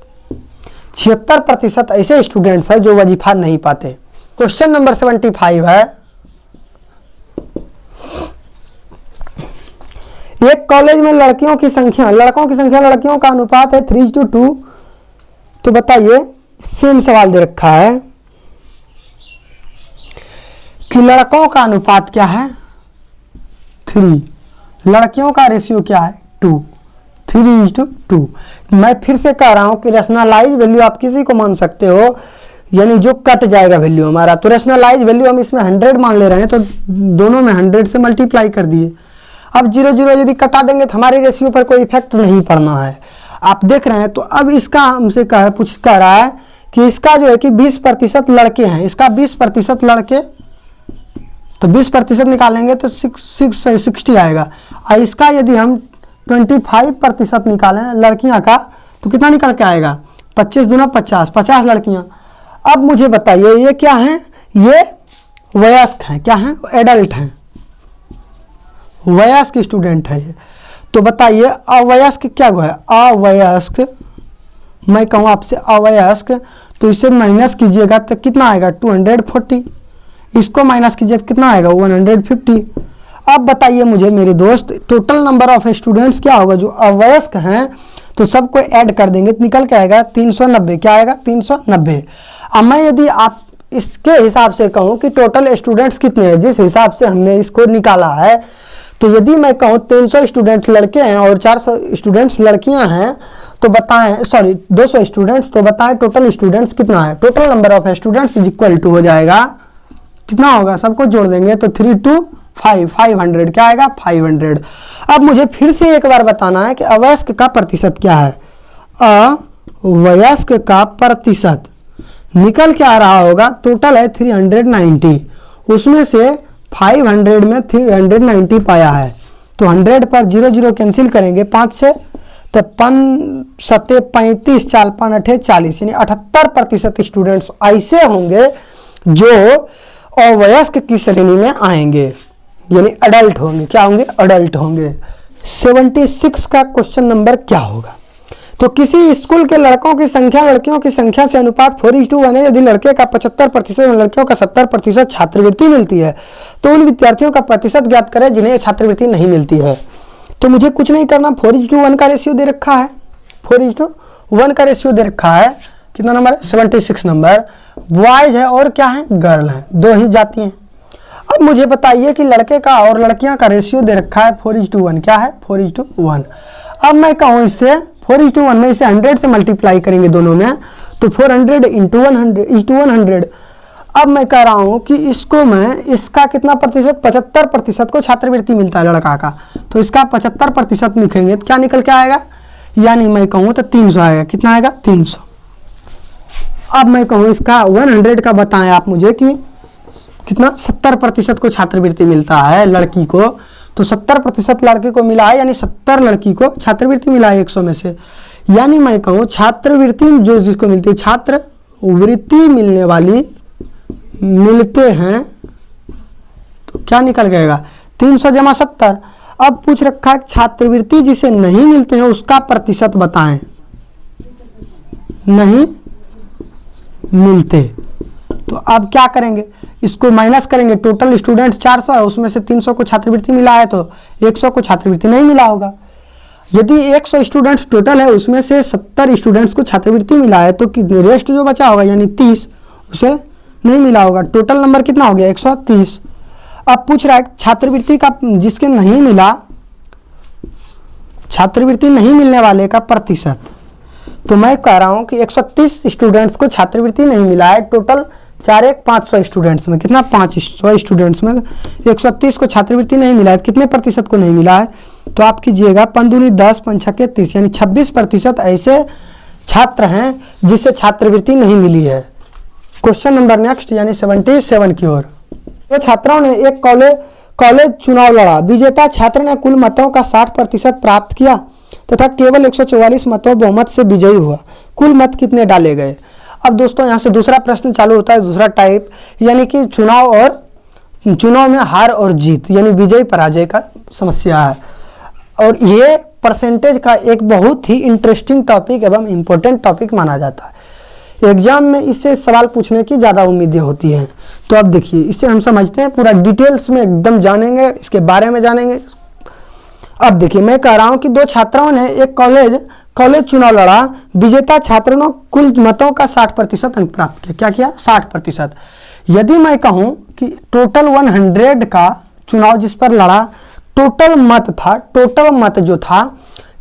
Speaker 1: 76% ऐसे स्टूडेंट्स हैं जो वजीफा नहीं पाते। क्वेश्चन नंबर 75 है, एक कॉलेज में लड़कियों की संख्या लड़कियों का अनुपात है 3:2। तो बताइए, सेम सवाल दे रखा है कि लड़कों का अनुपात क्या है, 3, लड़कियों का रेशियो क्या है, 2, 3:2। मैं फिर से कह रहा हूं कि रेशनलाइज वैल्यू आप किसी को मान सकते हो, यानी जो कट जाएगा वैल्यू हमारा, तो रेशनलाइज वैल्यू हम इसमें 100 मान ले रहे हैं, तो दोनों में 100 से मल्टीप्लाई कर दिए। अब 0 0 यदि कटा देंगे तो हमारे रेशियो पर कोई इफेक्ट नहीं पड़ना है, आप देख रहे हैं। तो अब इसका हमसे कह रहा है कि इसका जो है कि 20% लड़के हैं, इसका 20% लड़के, तो 20% निकालेंगे तो 60 आएगा। और इसका यदि हम 25% निकालें लड़कियां का तो कितना निकल के आएगा, 25 दूना 50, 50 लड़कियां। अब मुझे बताइए ये क्या है, ये वयस्क हैं, क्या हैं, एडल्ट हैं, वयस्क स्टूडेंट है ये। तो बताइए अवयस्क क्या हुआ है, अवयस्क, मैं कहूँ आपसे अवयस्क, तो इसे माइनस कीजिएगा तो कितना आएगा, 240। इसको माइनस कीजिए तो कितना आएगा, 150। अब बताइए मुझे मेरे दोस्त, टोटल नंबर ऑफ स्टूडेंट्स क्या होगा जो अवयस्क हैं, तो सबको ऐड कर देंगे तो निकल के आएगा 390। क्या आएगा, 390। अब मैं यदि आप इसके हिसाब से कहूँ कि टोटल स्टूडेंट्स कितने हैं, जिस हिसाब से हमने इसको निकाला है, तो यदि मैं कहूँ 300 स्टूडेंट्स लड़के हैं और 400 स्टूडेंट्स लड़कियां हैं, तो बताएं, सॉरी 200 स्टूडेंट्स, तो बताएं टोटल स्टूडेंट्स कितना है। Total number of students is equal to हो जाएगा, कितना होगा, सबको जोड़ देंगे तो 3 2 5, 500। क्या आएगा, 500। अब मुझे फिर से एक बार बताना है कि अवयस्क का प्रतिशत क्या है। अवयस्क का प्रतिशत निकल के आ रहा होगा, टोटल है 390, उसमें से 500 में 390 पाया है, तो 100 पर 0 0 कैंसिल करेंगे 5 से, तो 5 7 35, 4 5 8 40 यानी 78% स्टूडेंट्स ऐसे होंगे जो अवयस्क की श्रेणी में आएंगे, यानी अडल्ट होंगे। क्या होंगे, अडल्ट होंगे। 76 का क्वेश्चन नंबर क्या होगा, तो किसी स्कूल के लड़कों की संख्या लड़कियों की संख्या से अनुपात 4:1 है। यदि लड़के का 75% और लड़कियों का 70% छात्रवृत्ति मिलती है, तो उन विद्यार्थियों का प्रतिशत ज्ञात करें जिन्हें छात्रवृत्ति नहीं मिलती है। तो मुझे कुछ नहीं करना, 4:1 का रेशियो दे रखा है, 4:1 का रेशियो दे रखा है। कितना नंबर है, 76 नंबर। बॉयज है और क्या है, गर्ल है, 2 ही जाती हैं। अब मुझे बताइए कि लड़के का और लड़कियां का रेशियो दे रखा है 4:1। क्या है, 4:1। अब मैं कहूँ इससे 4:1 में इसे 100 से मल्टीप्लाई करेंगे दोनों में, तो 400 × 100 = 100। अब मैं कह रहा हूं कि इसको मैं इसका कितना प्रतिशत, 75% को छात्रवृत्ति मिलता है लड़का का, तो इसका 75% लिखेंगे तो क्या निकल के आएगा, यानी मैं कहूँ तो 300 आएगा। कितना आएगा, 300। अब मैं कहूँ इसका 100 का बताएं आप मुझे कि कितना, 70% को छात्रवृत्ति मिलता है लड़की को, तो 70% लड़की को मिला है, यानी 70 लड़की को छात्रवृत्ति मिला है 100 में से। यानी मैं कहूँ छात्रवृत्ति जो जिसको मिलती है, छात्रवृत्ति मिलने वाली मिलते हैं, तो क्या निकल गएगा, 300 जमा 70। अब पूछ रखा है छात्रवृत्ति जिसे नहीं मिलते हैं उसका प्रतिशत बताएं, नहीं मिलते। तो अब क्या करेंगे, इसको माइनस करेंगे। टोटल स्टूडेंट्स 400 है, उसमें से 300 को छात्रवृत्ति मिला है तो 100 को छात्रवृत्ति नहीं मिला होगा। यदि 100 स्टूडेंट्स टोटल है, उसमें से 70 स्टूडेंट्स को छात्रवृत्ति मिला है, तो रेस्ट जो बचा होगा यानी 30 उसे नहीं मिला होगा। टोटल नंबर कितना हो गया, 130। अब पूछ रहा है छात्रवृत्ति का जिसके नहीं मिला, छात्रवृत्ति नहीं मिलने वाले का प्रतिशत। तो मैं कह रहा हूं कि 130 स्टूडेंट्स को छात्रवृत्ति नहीं मिला है, टोटल 4 1 500 स्टूडेंट्स में, कितना 500 स्टूडेंट्स में 130 को छात्रवृत्ति नहीं मिला है, कितने प्रतिशत को नहीं मिला है, तो आप कीजिएगा 5 दूनी 10 5 छक्के 30, यानी 26% ऐसे छात्र हैं जिसे छात्रवृत्ति नहीं मिली है। क्वेश्चन नंबर नेक्स्ट यानी 77 की ओर। तो छात्रों ने एक कॉलेज चुनाव लड़ा, विजेता छात्र ने कुल मतों का 60% प्राप्त किया तथा केवल 144 मतों बहुमत से विजयी हुआ, कुल मत कितने डाले गए। अब दोस्तों यहाँ से दूसरा प्रश्न चालू होता है, दूसरा टाइप, यानी कि चुनाव में हार और जीत यानी विजय पराजय का समस्या है। और ये परसेंटेज का एक बहुत ही इंटरेस्टिंग टॉपिक एवं इम्पोर्टेंट टॉपिक माना जाता है। एग्जाम में इससे सवाल पूछने की ज़्यादा उम्मीदें होती हैं। तो अब देखिए इसे हम समझते हैं, पूरा डिटेल्स में एकदम जानेंगे, इसके बारे में जानेंगे। अब देखिए मैं कह रहा हूं कि 2 छात्रों ने एक कॉलेज चुनाव लड़ा, विजेता छात्र ने कुल मतों का 60% अंक प्राप्त किया। क्या किया, 60%। यदि मैं कहूं कि टोटल 100 का चुनाव जिस पर लड़ा, टोटल मत जो था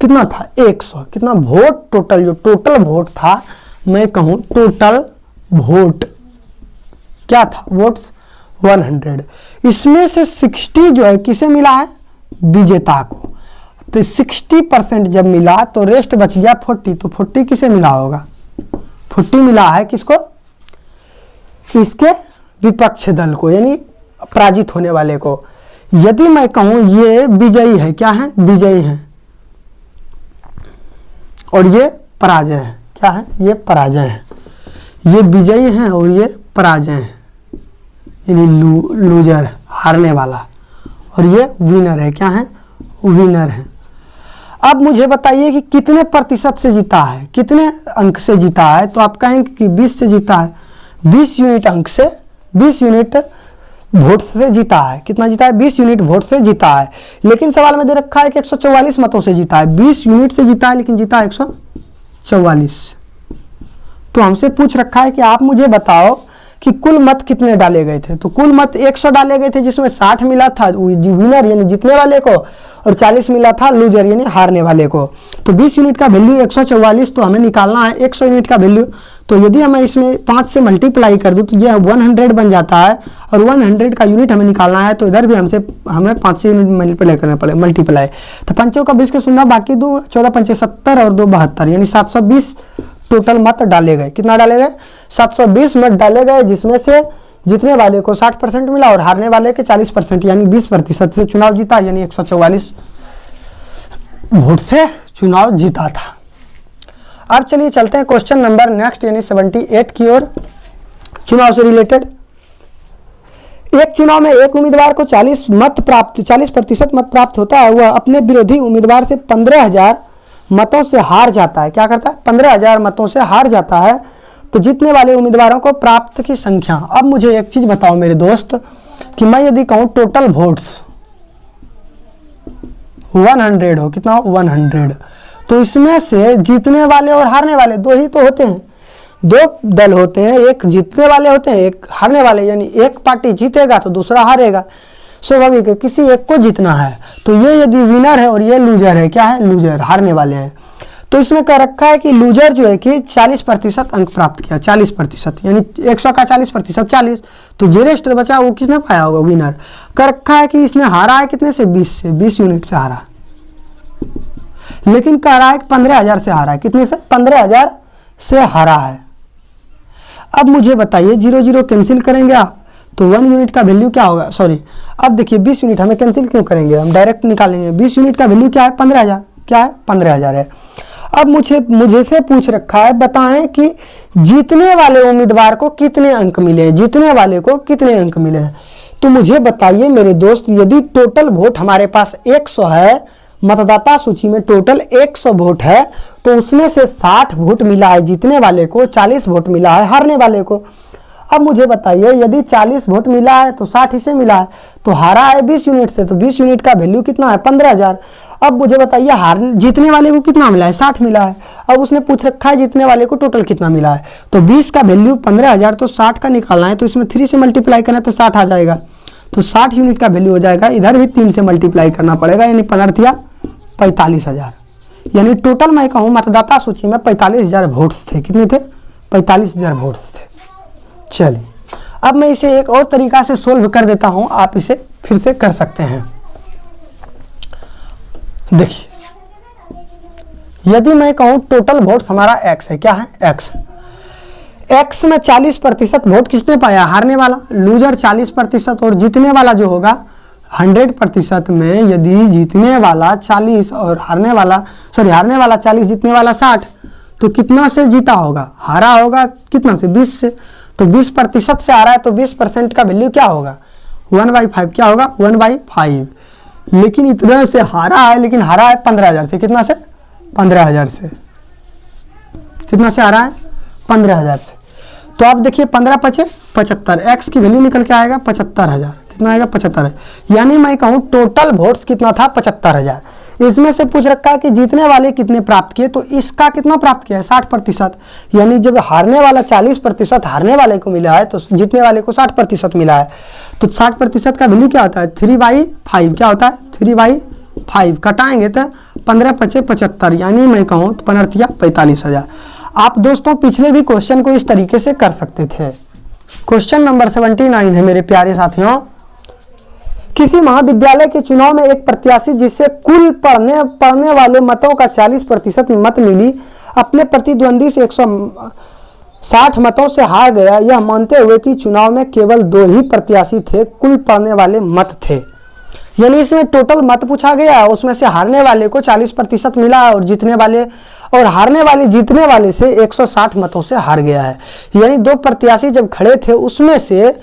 Speaker 1: कितना था, 100। कितना वोट टोटल, जो टोटल वोट था, मैं कहूं टोटल वोट क्या था, वोट्स 100। इसमें से 60 जो है किसे मिला है, विजेता को। तो 60% जब मिला तो रेस्ट बच गया 40, तो 40 किसे मिला होगा, 40 मिला है किसको, इसके विपक्ष दल को, यानी पराजित होने वाले को। यदि मैं कहूं ये विजयी है, क्या है, विजयी है, और ये पराजय है, क्या है, ये पराजय है। ये विजयी हैं और ये पराजय हैं, यानी लूजर हारने वाला, और ये विनर है, क्या है, विनर है। अब मुझे बताइए कि कितने प्रतिशत से जीता है, कितने अंक से जीता है। तो आप कहेंगे कि 20 से जीता है, 20 यूनिट अंक से, 20 यूनिट वोट से जीता है। कितना जीता है, 20 यूनिट वोट से जीता है। लेकिन सवाल में दे रखा है कि 144 मतों से जीता है, 20 यूनिट से जीता है लेकिन जीता है 144। तो हमसे पूछ रखा है कि आप मुझे बताओ कि कुल मत कितने डाले गए थे। तो कुल मत 100 डाले गए थे, जिसमें 60 मिला था विनर यानी जीतने वाले को, और 40 मिला था लूजर यानी हारने वाले को। तो 20 यूनिट का वैल्यू 144, तो हमें निकालना है 100 यूनिट का वैल्यू। तो यदि हमें इसमें 5 से मल्टीप्लाई कर दूँ तो यह 100 बन जाता है, और 100 का यूनिट हमें निकालना है। तो इधर भी हमें 5 से यूनिट मल्टीप्लाई करना पड़ेगा, मल्टीप्लाई। तो 5 का 20 के 0, बाकी 2 14 5 70 और 2 72, यानी 720 टोटल मत डाले गए। कितना डाले गए, 720 मत डाले गए, जिसमें से जीतने वाले को 60% मिला और हारने वाले के 40% यानी 20% से चुनाव जीता, यानी 144 वोट से चुनाव जीता था। अब चलिए चलते हैं क्वेश्चन नंबर नेक्स्ट यानी 78 की ओर, चुनाव से रिलेटेड। एक चुनाव में एक उम्मीदवार को 40% मत प्राप्त होता है, वह अपने विरोधी उम्मीदवार से 15,000 मतों से हार जाता है। क्या करता है, 15,000 मतों से हार जाता है। तो जीतने वाले उम्मीदवारों को प्राप्त की संख्या। अब मुझे एक चीज बताओ मेरे दोस्त, कि मैं यदि कहूं टोटल वोट्स 100 हो, कितना हो 100, तो इसमें से जीतने वाले और हारने वाले 2 ही तो होते हैं, 2 दल होते हैं, एक जीतने वाले होते हैं, एक हारने वाले, यानी एक पार्टी जीतेगा तो दूसरा हारेगा। स्वाभाविक है, किसी एक को जीतना है। तो ये यदि विनर है और ये लूजर है, क्या है, लूजर हारने वाले हैं। तो इसमें कह रखा है कि लूजर जो है कि 40% अंक प्राप्त किया, 40% यानी 100 का 40% 40, तो जेरेस्ट बचा वो किसने पाया होगा, विनर। कह रखा है कि इसने हारा है कितने से, 20 से, 20 यूनिट से हारा, लेकिन कह रहा है 15,000 से हारा है, कितने से, 15,000 से हारा है। अब मुझे बताइए 0 0 कैंसिल करेंगे आप तो 1 यूनिट का वैल्यू क्या होगा, सॉरी अब देखिए 20 यूनिट हमें कैंसिल क्यों करेंगे, हम डायरेक्ट निकालेंगे। 20 यूनिट का वैल्यू क्या है, 15,000, क्या है, 15,000 है। अब मुझे से पूछ रखा है बताएं कि जीतने वाले उम्मीदवार को कितने अंक मिले, जीतने वाले को कितने अंक मिले हैं। तो मुझे बताइए मेरे दोस्त, यदि टोटल वोट हमारे पास 100 है, मतदाता सूची में टोटल 100 वोट है, तो उसमें से 60 वोट मिला है जीतने वाले को, 40 वोट मिला है हारने वाले को। अब मुझे बताइए यदि 40 वोट मिला है तो 60 इसे मिला है, तो हारा है 20 यूनिट से, तो 20 यूनिट का वैल्यू कितना है, 15,000। अब मुझे बताइए जीतने वाले को कितना मिला है, 60 मिला है। अब उसने पूछ रखा है जीतने वाले को टोटल कितना मिला है, तो 20 का वैल्यू 15,000, तो 60 का निकालना है, तो इसमें 3 से मल्टीप्लाई करना है तो 60 आ जाएगा, तो 60 यूनिट का वैल्यू हो जाएगा। इधर भी 3 से मल्टीप्लाई करना पड़ेगा, यानी 45,000, यानी टोटल मैं कहूँ मतदाता सूची में 45,000 वोट्स थे। कितने थे, 45,000 वोट्स थे। चलिए अब मैं इसे एक और तरीका से सोल्व कर देता हूं, आप इसे फिर से कर सकते हैं। देखिए यदि मैं कहूं टोटल वोट्स हमारा x है, क्या है, x में 40% वोट किसने पाया, हारने वाला, लूजर 40%, और जीतने वाला जो होगा 100% में यदि जीतने वाला 40 और हारने वाला 40, जीतने वाला 60, तो कितना से जीता होगा, हारा होगा कितना से, 20 से। तो 20% से आ रहा है, तो 20% का वैल्यू क्या होगा, 1/5, क्या होगा, 1/5। लेकिन इतना से हारा है, लेकिन हारा है 15,000 से, कितना से, 15,000 से, कितना से हारा है, 15,000 से। तो आप देखिए 15 × 75, एक्स की वैल्यू निकल के आएगा 75,000, कितना आएगा, 75। यानी मैं कहूँ टोटल वोट्स कितना था, 75,000। इसमें से पूछ रखा है कि जीतने वाले कितने प्राप्त किए, तो इसका कितना प्राप्त किया है, 60%। यानी जब हारने वाला 40% हारने वाले को मिला है, तो जीतने वाले को 60% मिला है। तो 60% का वैल्यू क्या होता है, 3/5, क्या होता है, 3/5। कटाएंगे तो 15 × 75, यानी मैं कहूँ तो 45,000। आप दोस्तों पिछले भी क्वेश्चन को इस तरीके से कर सकते थे। क्वेश्चन नंबर 79 है मेरे प्यारे साथियों। किसी महाविद्यालय के चुनाव में एक प्रत्याशी जिससे कुल पढ़ने वाले मतों का 40% मत मिली, अपने प्रतिद्वंदी से 160 मतों से हार गया, यह मानते हुए कि चुनाव में केवल 2 ही प्रत्याशी थे, कुल पढ़ने वाले मत थे। यानी इसमें टोटल मत पूछा गया, उसमें से हारने वाले को 40% मिला और हारने वाले जीतने वाले से 160 मतों से हार गया है। यानी 2 प्रत्याशी जब खड़े थे, उसमें से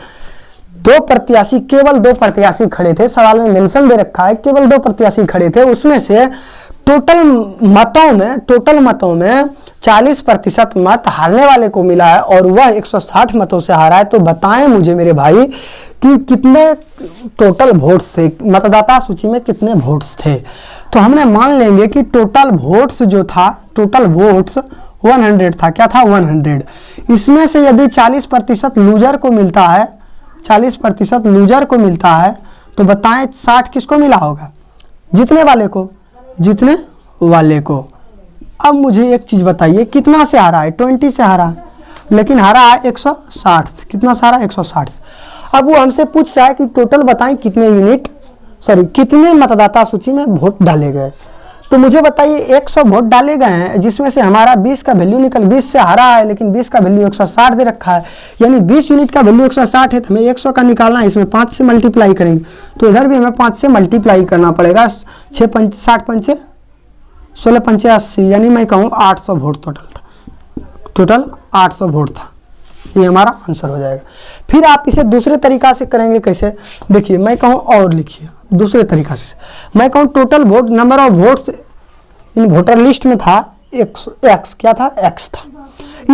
Speaker 1: केवल 2 प्रत्याशी खड़े थे, सवाल में मेंशन दे रखा है केवल 2 प्रत्याशी खड़े थे, उसमें से टोटल मतों में 40% मत हारने वाले को मिला है और वह 160 मतों से हारा है। तो बताएं मुझे मेरे भाई कि कितने टोटल वोट्स थे, मतदाता सूची में कितने वोट्स थे। तो हमने मान लेंगे कि टोटल वोट्स 100 था, क्या था, 100। इसमें से यदि 40% लूजर को मिलता है, 40% लूजर को मिलता है, तो बताएं 60 किसको मिला होगा, जीतने वाले को। अब मुझे एक चीज बताइए, कितना से हारा है, 20 से हारा है, लेकिन हारा है 160 से, कितना सारा, 160 से। अब वो हमसे पूछ रहा है कि टोटल बताएं कितने मतदाता सूची में वोट डाले गए। तो मुझे बताइए 100 वोट डाले गए हैं, जिसमें से हमारा 20 का वैल्यू 20 से हारा है, लेकिन 20 का वैल्यू 160 दे रखा है। यानी 20 यूनिट का वैल्यू 160 है, तो हमें 100 का निकालना है, इसमें 5 से मल्टीप्लाई करेंगे, तो इधर भी हमें 5 से मल्टीप्लाई करना पड़ेगा। 6 × 60 = 16 × 5 = 80, यानी मैं कहूँ 800 वोट टोटल 800 वोट था। ये हमारा आंसर हो जाएगा। फिर आप इसे दूसरे तरीका से करेंगे, कैसे, देखिए मैं कहूँ और लिखिए दूसरे तरीका से, मैं कहूँ total vote, number of votes in voter list में था एक्स, क्या था, एक्स था।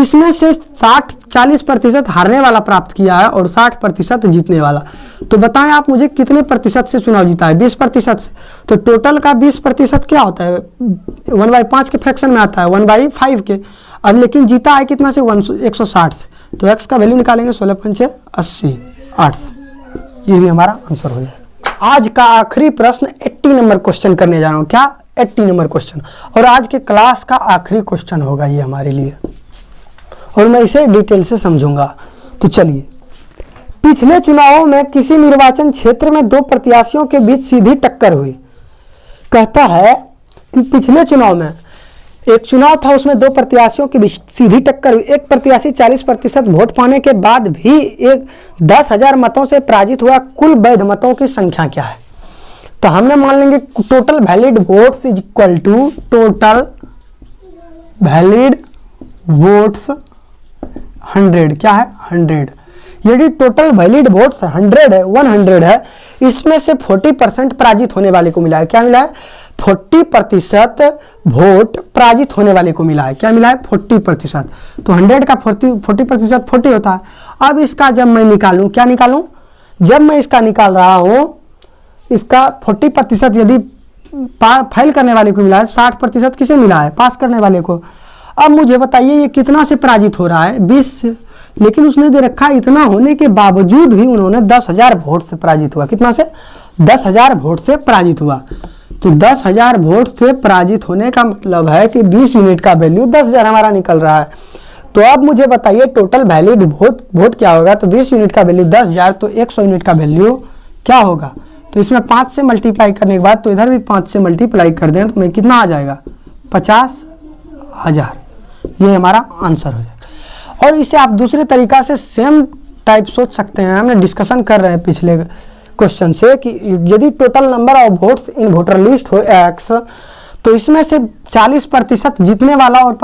Speaker 1: इसमें से 40% हारने वाला प्राप्त किया है और 60% जीतने वाला। तो बताएं आप मुझे कितने प्रतिशत से चुनाव जीता है, 20% से। तो टोटल का 20% क्या होता है, 1/5 के फ्रैक्शन में आता है, 1/5 के। अब लेकिन जीता है कितना से, 160 से। तो x का वैल्यू निकालेंगे 16 × 5 = 80, 800। ये भी हमारा आंसर हो जाएगा। आज का आखिरी प्रश्न 80 नंबर क्वेश्चन करने जा रहा हूँ। क्या 80 नंबर क्वेश्चन, और आज के क्लास का आखिरी क्वेश्चन होगा ये हमारे लिए, और मैं इसे डिटेल से समझूंगा। तो चलिए, पिछले चुनावों में किसी निर्वाचन क्षेत्र में दो प्रत्याशियों के बीच सीधी टक्कर हुई। कहता है कि पिछले चुनाव में एक चुनाव था, उसमें दो प्रत्याशियों के बीच सीधी टक्कर हुई। एक प्रत्याशी 40% वोट पाने के बाद भी 10,000 मतों से पराजित हुआ। कुल वैध मतों की संख्या क्या है? तो हमने मान लेंगे total valid votes is equal to total valid votes 100। क्या है? 100। यदि टोटल वैलिड वोट्स 100 है, 100 है, इसमें से 40% पराजित होने वाले को मिला है। क्या मिला है? 40% वोट पराजित होने वाले को मिला है। क्या मिला है? 40%। तो 100 का 40% 40 होता है। अब इसका जब मैं निकालूं, क्या निकालूं? जब मैं इसका निकाल रहा हूं, इसका 40% यदि फेल करने वाले को मिला है, 60% किसे मिला है? पास करने वाले को। अब मुझे बताइए ये कितना से पराजित हो रहा है? 20 से। लेकिन उसने दे रखा है इतना होने के बावजूद भी उन्होंने 10,000 वोट से पराजित हुआ। कितना से? 10,000 वोट से पराजित हुआ। तो 10,000 वोट से पराजित होने का मतलब है कि 20 यूनिट का वैल्यू 10,000 हमारा निकल रहा है। तो अब मुझे बताइए टोटल वैलिड वोट क्या होगा? तो 20 यूनिट का वैल्यू 10,000, तो 100 यूनिट का वैल्यू क्या होगा? तो इसमें 5 से मल्टीप्लाई करने के बाद, तो इधर भी 5 से मल्टीप्लाई कर दें तो मैं कितना आ जाएगा? 50,000। ये हमारा आंसर हो जाएगा। और इसे आप दूसरे तरीका से सेम टाइप सोच सकते हैं। हमने डिस्कशन कर रहे हैं पिछले क्वेश्चन से कि यदि total number of votes in voter list हो x, तो इसमें से 40% जीतने वाला और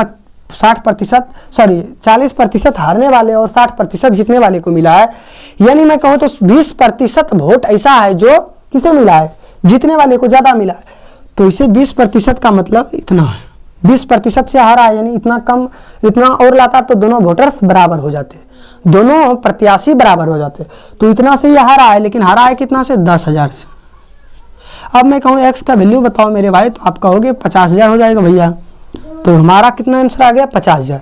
Speaker 1: 40% हारने वाले और 60% जीतने वाले को मिला है। यानी मैं कहूँ तो 20% वोट ऐसा है जो किसे मिला है? जीतने वाले को ज़्यादा मिला है। तो इसे 20% का मतलब इतना है। 20% से हारा है, यानी इतना कम, इतना और लाता तो दोनों वोटर्स बराबर हो जाते, दोनों प्रत्याशी बराबर हो जाते। तो इतना से ये हारा है, लेकिन हारा है कितना से? 10,000 से। अब मैं कहूँ x का वैल्यू बताओ मेरे भाई, तो आप कहोगे 50,000 हो जाएगा भैया। तो हमारा कितना आंसर आ गया? 50,000।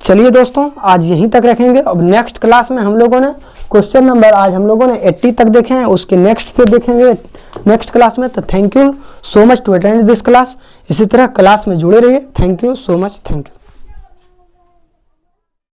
Speaker 1: चलिए दोस्तों, आज यहीं तक रखेंगे। अब नेक्स्ट क्लास में हम लोगों ने क्वेश्चन नंबर आज हम लोगों ने 80 तक देखे हैं, उसके नेक्स्ट से देखेंगे नेक्स्ट क्लास में। तो thank you so much to attend this class. इसी तरह क्लास में जुड़े रहिए। Thank you so much. Thank you.